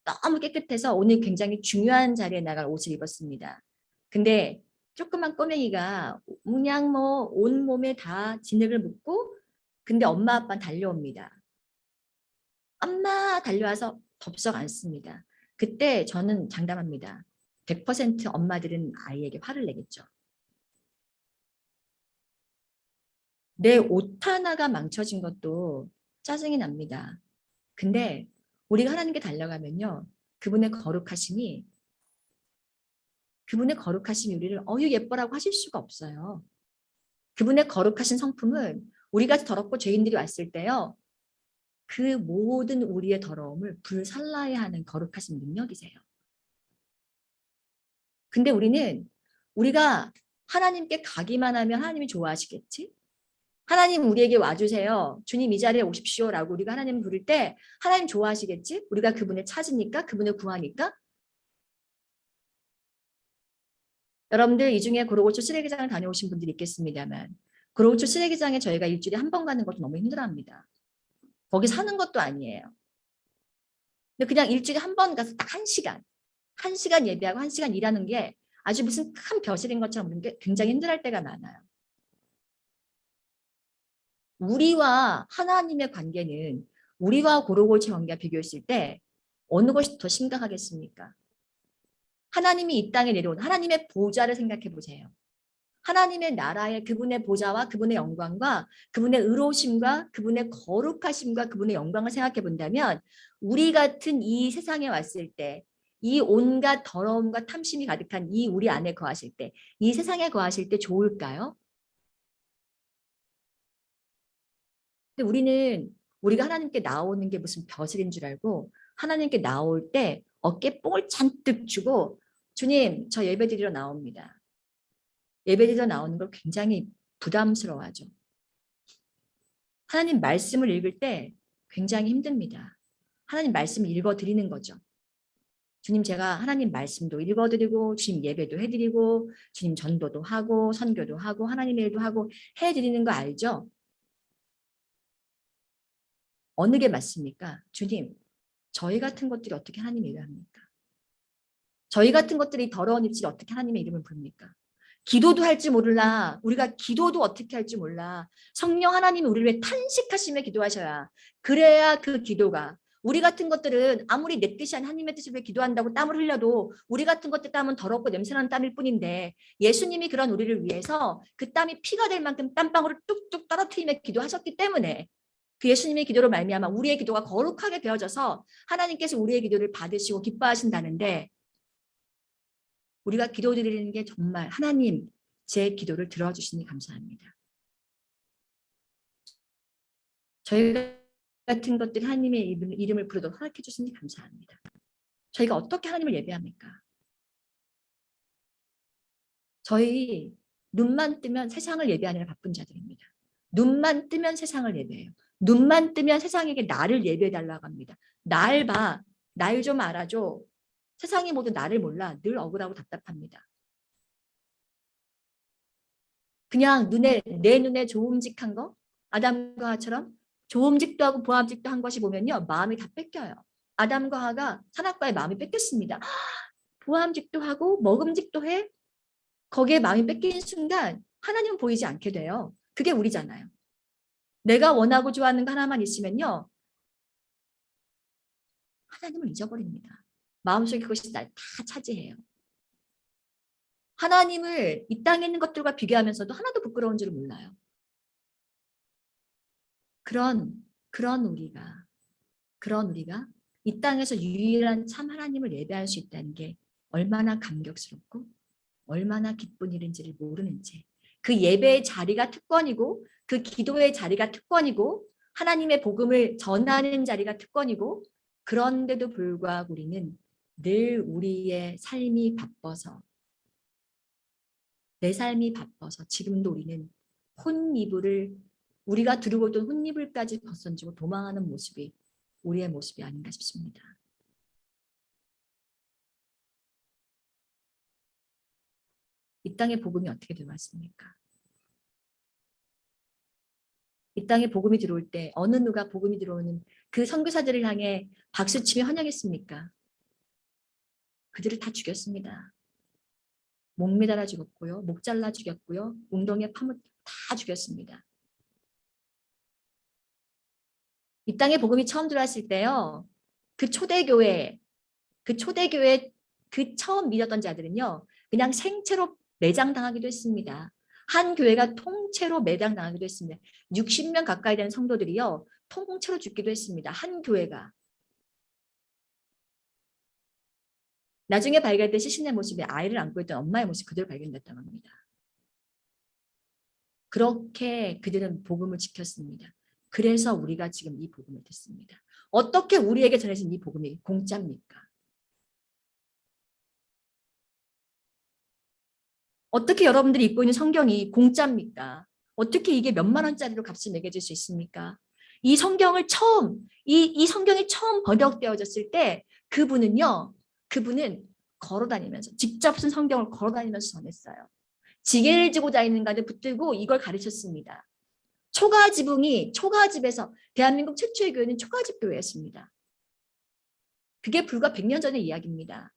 너무 깨끗해서 오늘 굉장히 중요한 자리에 나갈 옷을 입었습니다. 근데 조그만 꼬맹이가 그냥 뭐 온몸에 다 진흙을 묻고 근데 엄마 아빠는 달려옵니다. 엄마 달려와서 덥석 않습니다. 그때 저는 장담합니다. 100% 엄마들은 아이에게 화를 내겠죠. 내 옷 하나가 망쳐진 것도 짜증이 납니다. 근데 우리가 하나님께 달려가면요. 그분의 거룩하심이 우리를 어유 예뻐라고 하실 수가 없어요. 그분의 거룩하신 성품은 우리가 더럽고 죄인들이 왔을 때요. 그 모든 우리의 더러움을 불살라야 하는 거룩하신 능력이세요. 근데 우리가 하나님께 가기만 하면 하나님이 좋아하시겠지? 하나님 우리에게 와주세요. 주님 이 자리에 오십시오라고 우리가 하나님 부를 때 하나님 좋아하시겠지? 우리가 그분을 찾으니까 그분을 구하니까 여러분들 이 중에 고로고초 쓰레기장을 다녀오신 분들이 있겠습니다만 고로고초 쓰레기장에 저희가 일주일에 한 번 가는 것도 너무 힘들어합니다. 거기 사는 것도 아니에요. 근데 그냥 일주일에 한 번 가서 딱 1시간, 1시간 예배하고 1시간 일하는 게 아주 무슨 큰 벼슬인 것처럼 우리는 굉장히 힘들할 때가 많아요. 우리와 하나님의 관계는 우리와 고로고치 관계와 비교했을 때 어느 것이 더 심각하겠습니까? 하나님이 이 땅에 내려온 하나님의 보좌를 생각해 보세요. 하나님의 나라의 그분의 보좌와 그분의 영광과 그분의 의로우심과 그분의 거룩하심과 그분의 영광을 생각해 본다면 우리 같은 이 세상에 왔을 때 이 온갖 더러움과 탐심이 가득한 이 우리 안에 거하실 때 이 세상에 거하실 때 좋을까요? 근데 우리가 하나님께 나오는 게 무슨 벼슬인 줄 알고 하나님께 나올 때 어깨 뽕을 잔뜩 주고 주님 저 예배드리러 나옵니다. 예배드리러 나오는 걸 굉장히 부담스러워하죠. 하나님 말씀을 읽을 때 굉장히 힘듭니다. 하나님 말씀을 읽어드리는 거죠. 주님 제가 하나님 말씀도 읽어드리고 주님 예배도 해드리고 주님 전도도 하고 선교도 하고 하나님의 일도 하고 해드리는 거 알죠? 어느 게 맞습니까? 주님 저희 같은 것들이 어떻게 하나님의 일을 합니까? 저희 같은 것들이 더러운 입술이 어떻게 하나님의 이름을 부릅니까? 기도도 할 줄 몰라. 우리가 기도도 어떻게 할 줄 몰라. 성령 하나님이 우리를 위해 탄식하시며 기도하셔야. 그래야 그 기도가 우리 같은 것들은 아무리 내 뜻이 아닌 하나님의 뜻을 위해 기도한다고 땀을 흘려도 우리 같은 것들 땀은 더럽고 냄새나는 땀일 뿐인데 예수님이 그런 우리를 위해서 그 땀이 피가 될 만큼 땀방울을 뚝뚝 떨어뜨리며 기도하셨기 때문에 그 예수님의 기도로 말미암아 우리의 기도가 거룩하게 되어져서 하나님께서 우리의 기도를 받으시고 기뻐하신다는데 우리가 기도드리는 게 정말 하나님 제 기도를 들어주시니 감사합니다. 저희 같은 것들이 하나님의 이름을 부르도록 허락해 주시니 감사합니다. 저희가 어떻게 하나님을 예배합니까? 저희 눈만 뜨면 세상을 예배하느라 바쁜 자들입니다. 눈만 뜨면 세상을 예배해요. 눈만 뜨면 세상에게 나를 예배해달라고 합니다. 날 봐. 날 좀 알아줘. 세상이 모두 나를 몰라. 늘 억울하고 답답합니다. 그냥 내 눈에 좋음직한 거 아담과 하와처럼 좋음직도 하고 보암직도 한 것이 보면요 마음이 다 뺏겨요. 아담과 하와가 선악과의 마음이 뺏겼습니다. 보암직도 하고 먹음직도 해 거기에 마음이 뺏긴 순간 하나님은 보이지 않게 돼요. 그게 우리잖아요. 내가 원하고 좋아하는 거 하나만 있으면요 하나님을 잊어버립니다. 마음속에 그것이 날 다 차지해요. 하나님을 이 땅에 있는 것들과 비교하면서도 하나도 부끄러운 줄 몰라요. 그런 우리가 이 땅에서 유일한 참 하나님을 예배할 수 있다는 게 얼마나 감격스럽고 얼마나 기쁜 일인지를 모르는지, 그 예배의 자리가 특권이고 그 기도의 자리가 특권이고 하나님의 복음을 전하는 자리가 특권이고, 그런데도 불구하고 우리는 늘 우리의 삶이 바빠서, 내 삶이 바빠서 지금도 우리는 혼이불을, 우리가 두르고 있던 혼이불까지 벗던지고 도망하는 모습이 우리의 모습이 아닌가 싶습니다. 이 땅의 복음이 어떻게 들어왔습니까? 이 땅에 복음이 들어올 때 어느 누가 복음이 들어오는 그 선교사들을 향해 박수치며 환영했습니까? 그들을 다 죽였습니다. 목 매달아 죽였고요. 목 잘라 죽였고요. 웅덩이에 파묻 다 죽였습니다. 이 땅에 복음이 처음 들어왔을 때요. 그 초대교회 그 처음 믿었던 자들은요. 그냥 생체로 매장당하기도 했습니다. 한 교회가 통째로 매장당하기도 했습니다. 60명 가까이 되는 성도들이요. 통째로 죽기도 했습니다. 한 교회가. 나중에 발견된 시신의 모습이 아이를 안고 있던 엄마의 모습이 그대로 발견됐다고 합니다. 그렇게 그들은 복음을 지켰습니다. 그래서 우리가 지금 이 복음을 듣습니다. 어떻게 우리에게 전해진 이 복음이 공짜입니까? 어떻게 여러분들이 읽고 있는 성경이 공짜입니까? 어떻게 이게 몇만 원짜리로 값을 매겨질 수 있습니까? 이 성경을 처음, 이 성경이 처음 번역되어졌을 때 그분은 걸어다니면서, 직접 쓴 성경을 걸어다니면서 전했어요. 지게를 지고 다니는 가들 붙들고 이걸 가르쳤습니다. 초가집에서 대한민국 최초의 교회는 초가집 교회였습니다. 그게 불과 100년 전의 이야기입니다.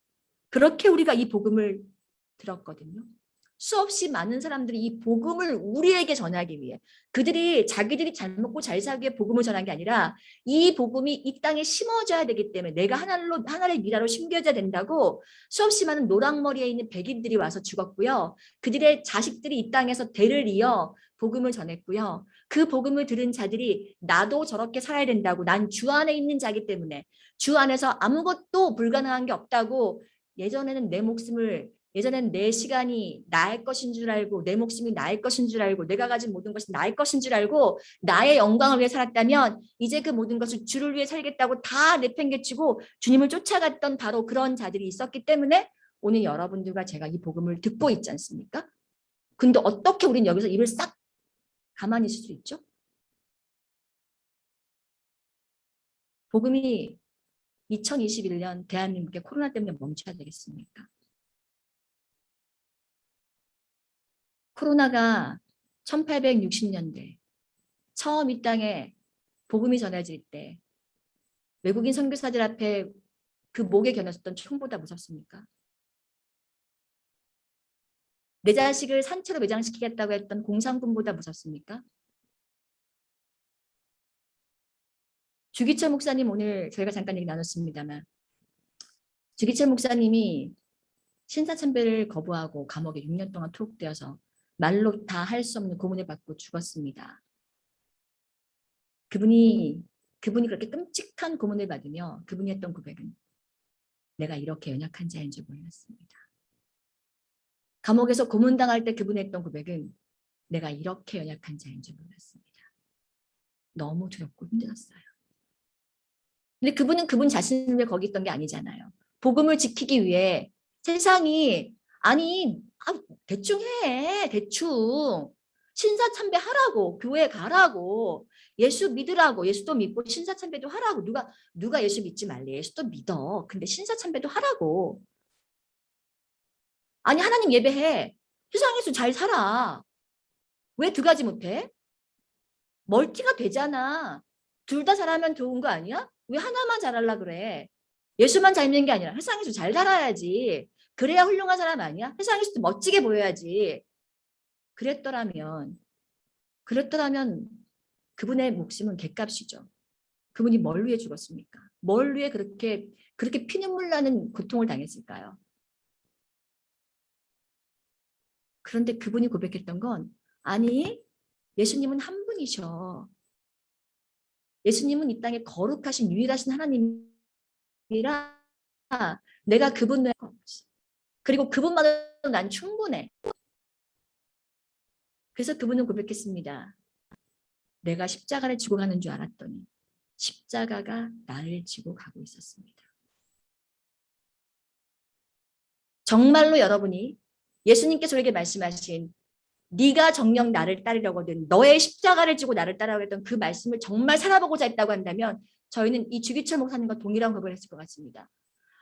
그렇게 우리가 이 복음을 들었거든요. 수없이 많은 사람들이 이 복음을 우리에게 전하기 위해, 그들이 자기들이 잘 먹고 잘 살기 위해 복음을 전한 게 아니라 이 복음이 이 땅에 심어져야 되기 때문에 내가 하나의 미라로 심겨져야 된다고 수없이 많은 노랑머리에 있는 백인들이 와서 죽었고요. 그들의 자식들이 이 땅에서 대를 이어 복음을 전했고요. 그 복음을 들은 자들이 나도 저렇게 살아야 된다고, 난 주 안에 있는 자기 때문에 주 안에서 아무것도 불가능한 게 없다고, 예전에는 내 시간이 나의 것인 줄 알고, 내 목숨이 나의 것인 줄 알고, 내가 가진 모든 것이 나의 것인 줄 알고 나의 영광을 위해 살았다면 이제 그 모든 것을 주를 위해 살겠다고 다 내팽개치고 주님을 쫓아갔던 바로 그런 자들이 있었기 때문에 오늘 여러분들과 제가 이 복음을 듣고 있지 않습니까? 근데 어떻게 우리는 여기서 입을 싹 가만히 있을 수 있죠? 복음이 2021년 대한민국의 코로나 때문에 멈춰야 되겠습니까? 코로나가 1860년대 처음 이 땅에 복음이 전해질 때 외국인 선교사들 앞에 그 목에 겨눴었던 총보다 무섭습니까? 내 자식을 산채로 매장시키겠다고 했던 공산군보다 무섭습니까? 주기철 목사님, 오늘 저희가 잠깐 얘기 나눴습니다만 주기철 목사님이 신사참배를 거부하고 감옥에 6년 동안 투옥되어서 말로 다 할 수 없는 고문을 받고 죽었습니다. 그분이 그렇게 끔찍한 고문을 받으며 그분이 했던 고백은 내가 이렇게 연약한 자인 줄 몰랐습니다. 감옥에서 고문당할 때 그분이 했던 고백은 내가 이렇게 연약한 자인 줄 몰랐습니다. 너무 두렵고 힘들었어요. 근데 그분은 그분 자신을 위해 거기 있던 게 아니잖아요. 복음을 지키기 위해 세상이, 아니 대충 해, 대충 신사참배 하라고, 교회 가라고, 예수 믿으라고, 예수도 믿고 신사참배도 하라고. 누가 예수 믿지 말래, 예수도 믿어, 근데 신사참배도 하라고. 아니 하나님 예배해, 세상에서 잘 살아, 왜 두 가지 못해? 멀티가 되잖아. 둘 다 잘하면 좋은 거 아니야? 왜 하나만 잘하려 그래? 예수만 잘 믿는 게 아니라 세상에서 잘 살아야지. 그래야 훌륭한 사람 아니야? 세상에서도 멋지게 보여야지. 그랬더라면 그분의 목숨은 갯값이죠. 그분이 뭘 위해 죽었습니까? 뭘 위해 그렇게 피눈물 나는 고통을 당했을까요? 그런데 그분이 고백했던 건 아니 예수님은 한 분이셔. 예수님은 이 땅에 거룩하신 유일하신 하나님이라 내가 그분 외에 없어. 그리고 그분만으로 난 충분해. 그래서 그분은 고백했습니다. 내가 십자가를 지고 가는 줄 알았더니 십자가가 나를 지고 가고 있었습니다. 정말로 여러분이 예수님께서 우리에게 말씀하신 네가 정녕 나를 따르려거든 너의 십자가를 지고 나를 따라오려 했던 그 말씀을 정말 살아보고자 했다고 한다면 저희는 이 주기철 목사님과 동일한 고백을 했을 것 같습니다.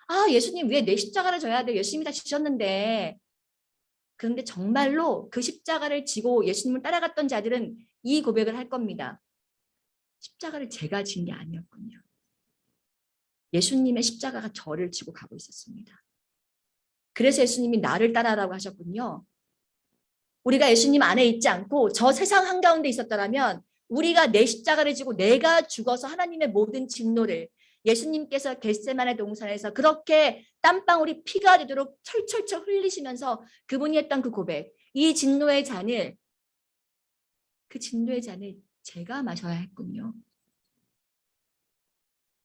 아 예수님 왜 내 십자가를 져야 돼요? 예수님이 다 지셨는데. 그런데 정말로 그 십자가를 지고 예수님을 따라갔던 자들은 이 고백을 할 겁니다. 십자가를 제가 진 게 아니었군요. 예수님의 십자가가 저를 지고 가고 있었습니다. 그래서 예수님이 나를 따라라고 하셨군요. 우리가 예수님 안에 있지 않고 저 세상 한가운데 있었더라면 우리가 내 십자가를 지고 내가 죽어서 하나님의 모든 진노를 예수님께서 겟세마네 동산에서 그렇게 땀방울이 피가 되도록 철철철 흘리시면서 그분이 했던 그 고백, 이 진노의 잔을 그 진노의 잔을 제가 마셔야 했군요.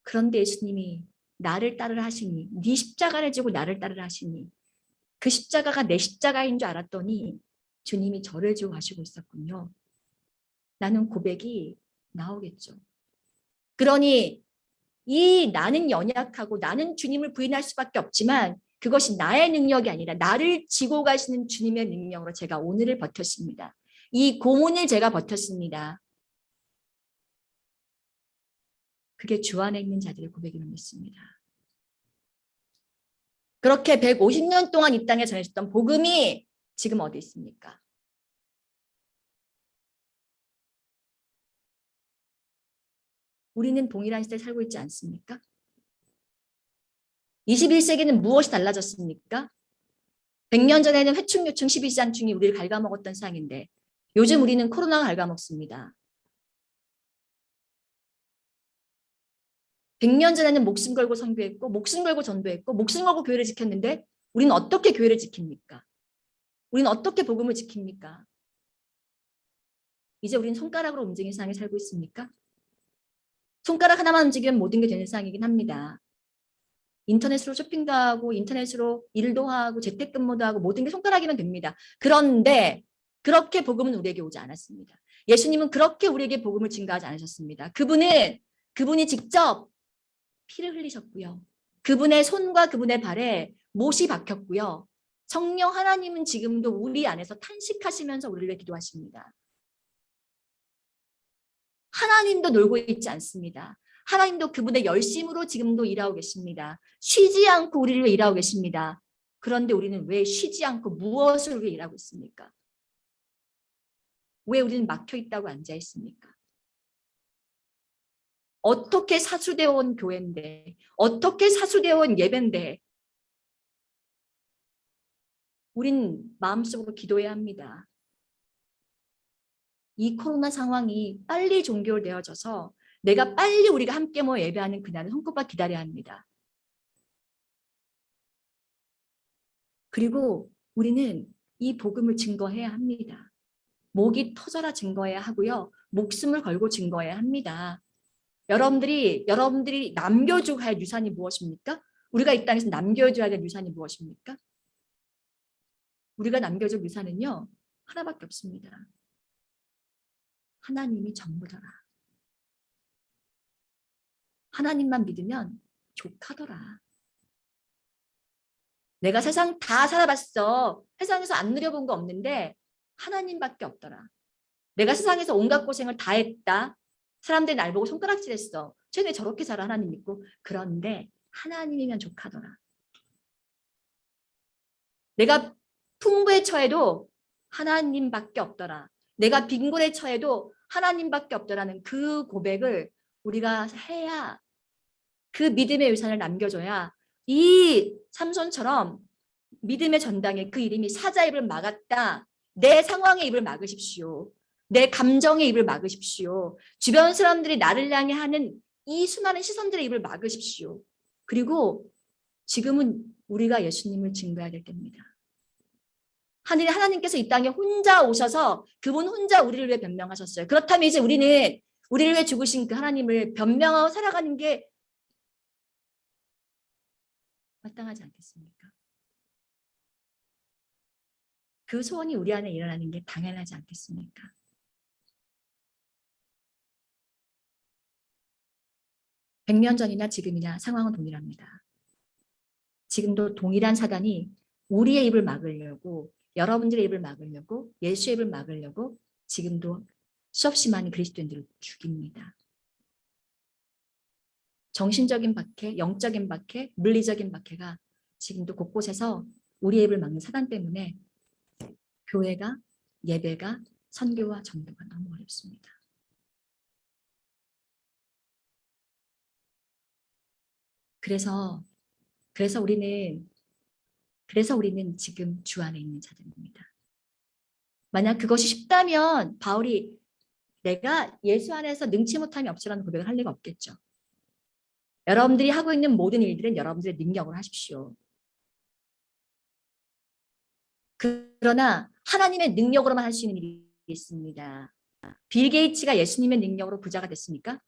그런데 예수님이 나를 따르라 하시니 네 십자가를 지고 나를 따르라 하시니 그 십자가가 내 십자가인 줄 알았더니 주님이 저를 지고 가시고 있었군요. 나는 고백이 나오겠죠. 그러니 이 나는 연약하고 나는 주님을 부인할 수밖에 없지만 그것이 나의 능력이 아니라 나를 지고 가시는 주님의 능력으로 제가 오늘을 버텼습니다. 이 고문을 제가 버텼습니다. 그게 주 안에 있는 자들의 고백임을 믿습니다. 그렇게 150년 동안 이 땅에 전해졌던 복음이 지금 어디 있습니까? 우리는 동일한 시대에 살고 있지 않습니까? 21세기는 무엇이 달라졌습니까? 100년 전에는 회충요충 12지장충이 우리를 갉아먹었던 세상인데 요즘 우리는 코로나가 갉아먹습니다. 100년 전에는 목숨 걸고 선교했고 목숨 걸고 전도했고 목숨 걸고 교회를 지켰는데 우리는 어떻게 교회를 지킵니까? 우리는 어떻게 복음을 지킵니까? 이제 우리는 손가락으로 움직이는 세상에 살고 있습니까? 손가락 하나만 움직이면 모든 게 되는 세상이긴 합니다. 인터넷으로 쇼핑도 하고 인터넷으로 일도 하고 재택근무도 하고 모든 게 손가락이면 됩니다. 그런데 그렇게 복음은 우리에게 오지 않았습니다. 예수님은 그렇게 우리에게 복음을 증거하지 않으셨습니다. 그분이 직접 피를 흘리셨고요. 그분의 손과 그분의 발에 못이 박혔고요. 성령 하나님은 지금도 우리 안에서 탄식하시면서 우리를 위해 기도하십니다. 하나님도 놀고 있지 않습니다. 하나님도 그분의 열심으로 지금도 일하고 계십니다. 쉬지 않고 우리를 위해 일하고 계십니다. 그런데 우리는 왜 쉬지 않고 무엇을 위해 일하고 있습니까? 왜 우리는 막혀 있다고 앉아 있습니까? 어떻게 사수되어 온 교회인데, 어떻게 사수되어 온 예배인데, 우린 마음속으로 기도해야 합니다. 이 코로나 상황이 빨리 종결되어져서 내가 빨리 우리가 함께 모여 예배하는 그날을 손꼽아 기다려야 합니다. 그리고 우리는 이 복음을 증거해야 합니다. 목이 터져라 증거해야 하고요. 목숨을 걸고 증거해야 합니다. 여러분들이 남겨줘야 할 유산이 무엇입니까? 우리가 이 땅에서 남겨줘야 될 유산이 무엇입니까? 우리가 남겨줄 유산은요. 하나밖에 없습니다. 하나님이 전부더라. 하나님만 믿으면 족하더라. 내가 세상 다 살아봤어. 세상에서 안 누려본 거 없는데 하나님밖에 없더라. 내가 세상에서 온갖 고생을 다 했다. 사람들이 날 보고 손가락질했어. 쟤네 저렇게 살아 하나님 믿고. 그런데 하나님이면 족하더라. 내가 풍부에 처해도 하나님밖에 없더라. 내가 빈곤에 처해도 하나님밖에 없더라는 그 고백을 우리가 해야 그 믿음의 유산을 남겨줘야 이 삼손처럼 믿음의 전당에 그 이름이 사자 입을 막았다. 내 상황의 입을 막으십시오. 내 감정의 입을 막으십시오. 주변 사람들이 나를 향해 하는 이 수많은 시선들의 입을 막으십시오. 그리고 지금은 우리가 예수님을 증거해야 될 때입니다. 하나님께서 이 땅에 혼자 오셔서 그분 혼자 우리를 위해 변명하셨어요. 그렇다면 이제 우리는 우리를 위해 죽으신 그 하나님을 변명하고 살아가는 게 마땅하지 않겠습니까? 그 소원이 우리 안에 일어나는 게 당연하지 않겠습니까? 100년 전이나 지금이나 상황은 동일합니다. 지금도 동일한 사단이 우리의 입을 막으려고, 여러분들의 입을 막으려고, 예수의 입을 막으려고 지금도 수없이 많은 그리스도인들을 죽입니다. 정신적인 박해, 영적인 박해, 물리적인 박해가 지금도 곳곳에서 우리의 입을 막는 사단 때문에 교회가, 예배가, 선교와 전도가 너무 어렵습니다. 그래서 우리는 지금 주 안에 있는 자들입니다. 만약 그것이 쉽다면 바울이 내가 예수 안에서 능치 못함이 없으라는 고백을 할 리가 없겠죠. 여러분들이 하고 있는 모든 일들은 여러분들의 능력으로 하십시오. 그러나 하나님의 능력으로만 할 수 있는 일이 있습니다. 빌 게이츠가 예수님의 능력으로 부자가 됐습니까?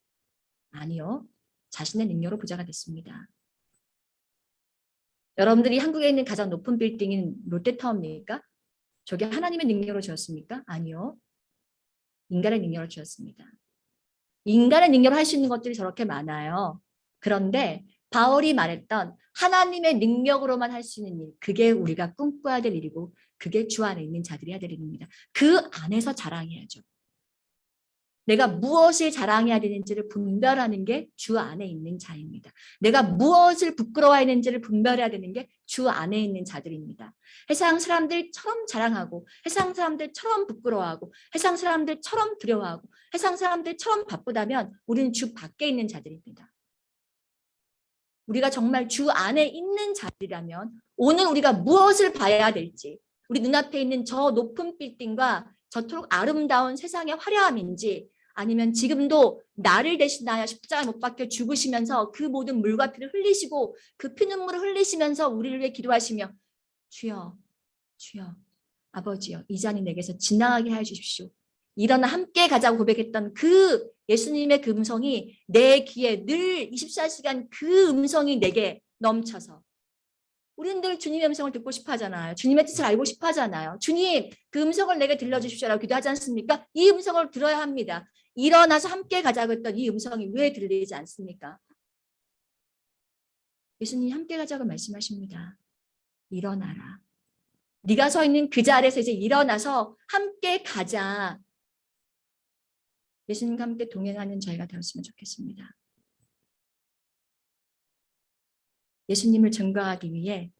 아니요. 자신의 능력으로 부자가 됐습니다. 여러분들이 한국에 있는 가장 높은 빌딩인 롯데타워입니까? 저게 하나님의 능력으로 지었습니까? 아니요. 인간의 능력으로 지었습니다. 인간의 능력으로 할 수 있는 것들이 저렇게 많아요. 그런데 바울이 말했던 하나님의 능력으로만 할 수 있는 일, 그게 우리가 꿈꿔야 될 일이고 그게 주 안에 있는 자들이 해야 될 일입니다. 그 안에서 자랑해야죠. 내가 무엇을 자랑해야 되는지를 분별하는 게 주 안에 있는 자입니다. 내가 무엇을 부끄러워해야 되는지를 분별해야 되는 게 주 안에 있는 자들입니다. 세상 사람들처럼 자랑하고 세상 사람들처럼 부끄러워하고 세상 사람들처럼 두려워하고 세상 사람들처럼 바쁘다면 우리는 주 밖에 있는 자들입니다. 우리가 정말 주 안에 있는 자들이라면 오늘 우리가 무엇을 봐야 될지, 우리 눈앞에 있는 저 높은 빌딩과 저토록 아름다운 세상의 화려함인지, 아니면 지금도 나를 대신하여 십자가에 못 박혀 죽으시면서 그 모든 물과 피를 흘리시고 그 피눈물을 흘리시면서 우리를 위해 기도하시며 주여 주여 아버지여 이 잔이 내게서 지나가게 해 주십시오. 일어나 함께 가자고 고백했던 그 예수님의 그 음성이 내 귀에 늘 24시간 그 음성이 내게 넘쳐서 우리는 늘 주님의 음성을 듣고 싶어 하잖아요. 주님의 뜻을 알고 싶어 하잖아요. 주님 그 음성을 내게 들려주십시오라고 기도하지 않습니까? 이 음성을 들어야 합니다. 일어나서 함께 가자고 했던 이 음성이 왜 들리지 않습니까? 예수님이 함께 가자고 말씀하십니다. 일어나라. 네가 서 있는 그 자리에서 이제 일어나서 함께 가자. 예수님과 함께 동행하는 저희가 되었으면 좋겠습니다. 예수님을 증거하기 위해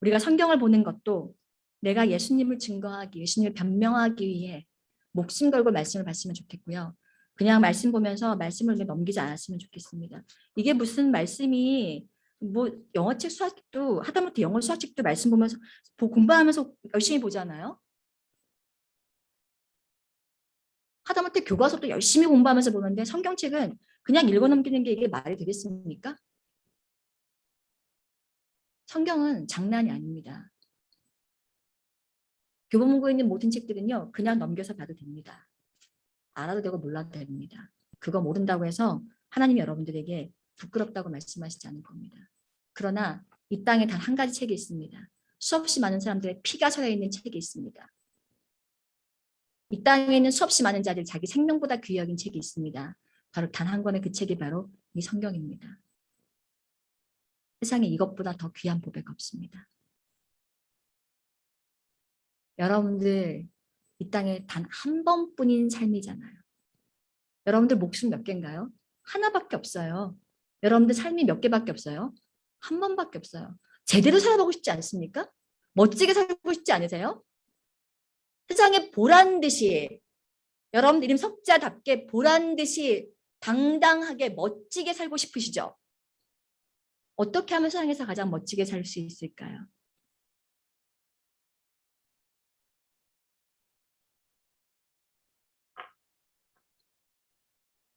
우리가 성경을 보는 것도 내가 예수님을 증거하기, 예수님을 변명하기 위해 목숨 걸고 말씀을 봤으면 좋겠고요. 그냥 말씀 보면서 말씀을 넘기지 않았으면 좋겠습니다. 이게 무슨 말씀이 뭐 영어책 수학도 하다못해 영어 수학책도 말씀 보면서 공부하면서 열심히 보잖아요. 하다못해 교과서도 열심히 공부하면서 보는데 성경책은 그냥 읽어 넘기는 게 이게 말이 되겠습니까? 성경은 장난이 아닙니다. 교보문고에 있는 모든 책들은요. 그냥 넘겨서 봐도 됩니다. 알아도 되고 몰라도 됩니다. 그거 모른다고 해서 하나님이 여러분들에게 부끄럽다고 말씀하시지 않을 겁니다. 그러나 이 땅에 단 한 가지 책이 있습니다. 수없이 많은 사람들의 피가 서려 있는 책이 있습니다. 이 땅에 있는 수없이 많은 자들 자기 생명보다 귀히 여긴 책이 있습니다. 바로 단 한 권의 그 책이 바로 이 성경입니다. 세상에 이것보다 더 귀한 보배가 없습니다. 여러분들 이 땅에 단 한 번뿐인 삶이잖아요. 여러분들 목숨 몇 개인가요? 하나밖에 없어요. 여러분들 삶이 몇 개밖에 없어요? 한 번밖에 없어요. 제대로 살아보고 싶지 않습니까? 멋지게 살고 싶지 않으세요? 세상에 보란 듯이 여러분들 이름 석자답게 보란 듯이 당당하게 멋지게 살고 싶으시죠? 어떻게 하면 세상에서 가장 멋지게 살 수 있을까요?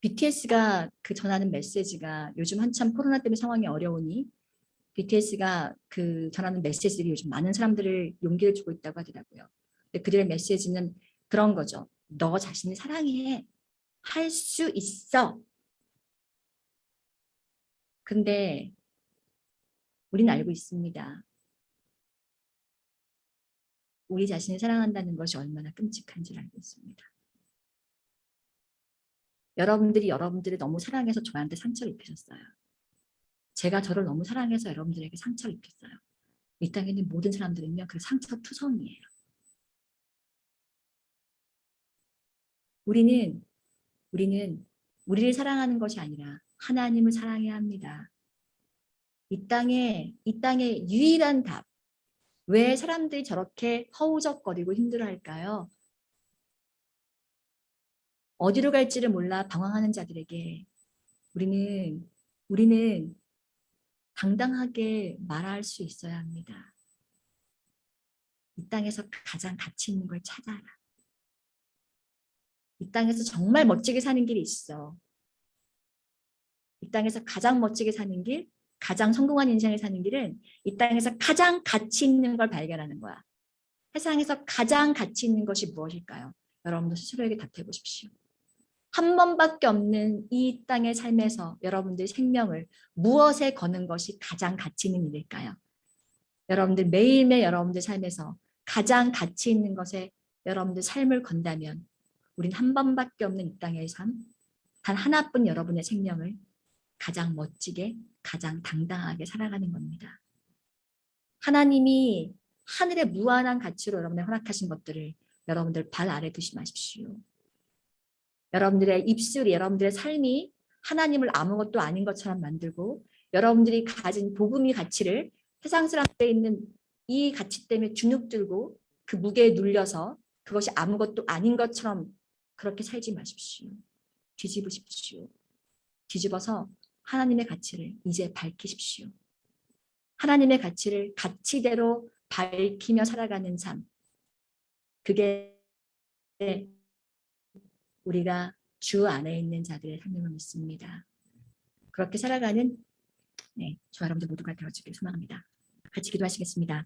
BTS가 그 전하는 메시지가 요즘 한참 코로나 때문에 상황이 어려우니 BTS가 그 전하는 메시지들이 요즘 많은 사람들을 용기를 주고 있다고 하더라고요. 근데 그들의 메시지는 그런 거죠. 너 자신을 사랑해. 할 수 있어. 근데 우리는 알고 있습니다. 우리 자신을 사랑한다는 것이 얼마나 끔찍한지를 알고 있습니다. 여러분들이 여러분들을 너무 사랑해서 저한테 상처를 입히셨어요. 제가 저를 너무 사랑해서 여러분들에게 상처를 입혔어요. 이 땅에 있는 모든 사람들은요, 그 상처투성이에요. 우리는 우리를 사랑하는 것이 아니라 하나님을 사랑해야 합니다. 이 땅의 유일한 답. 왜 사람들이 저렇게 허우적거리고 힘들어할까요? 어디로 갈지를 몰라 방황하는 자들에게 우리는 당당하게 말할 수 있어야 합니다. 이 땅에서 가장 가치 있는 걸 찾아라. 이 땅에서 정말 멋지게 사는 길이 있어. 이 땅에서 가장 멋지게 사는 길, 가장 성공한 인생을 사는 길은 이 땅에서 가장 가치 있는 걸 발견하는 거야. 세상에서 가장 가치 있는 것이 무엇일까요? 여러분도 스스로에게 답해 보십시오. 한 번밖에 없는 이 땅의 삶에서 여러분들 생명을 무엇에 거는 것이 가장 가치 있는 일일까요? 여러분들 매일매일 여러분들 삶에서 가장 가치 있는 것에 여러분들 삶을 건다면 우린 한 번밖에 없는 이 땅의 삶, 단 하나뿐 여러분의 생명을 가장 멋지게, 가장 당당하게 살아가는 겁니다. 하나님이 하늘의 무한한 가치로 여러분의 허락하신 것들을 여러분들 발 아래 두지 마십시오. 여러분들의 입술이, 여러분들의 삶이 하나님을 아무것도 아닌 것처럼 만들고 여러분들이 가진 복음의 가치를 세상 사람들에 있는 이 가치 때문에 주눅들고 그 무게에 눌려서 그것이 아무것도 아닌 것처럼 그렇게 살지 마십시오. 뒤집으십시오. 뒤집어서 하나님의 가치를 이제 밝히십시오. 하나님의 가치를 가치대로 밝히며 살아가는 삶. 그게 우리가 주 안에 있는 자들의 삶임을 믿습니다. 그렇게 살아가는 저와 여러분들 모두가 되어주길 소망합니다. 같이 기도하시겠습니다.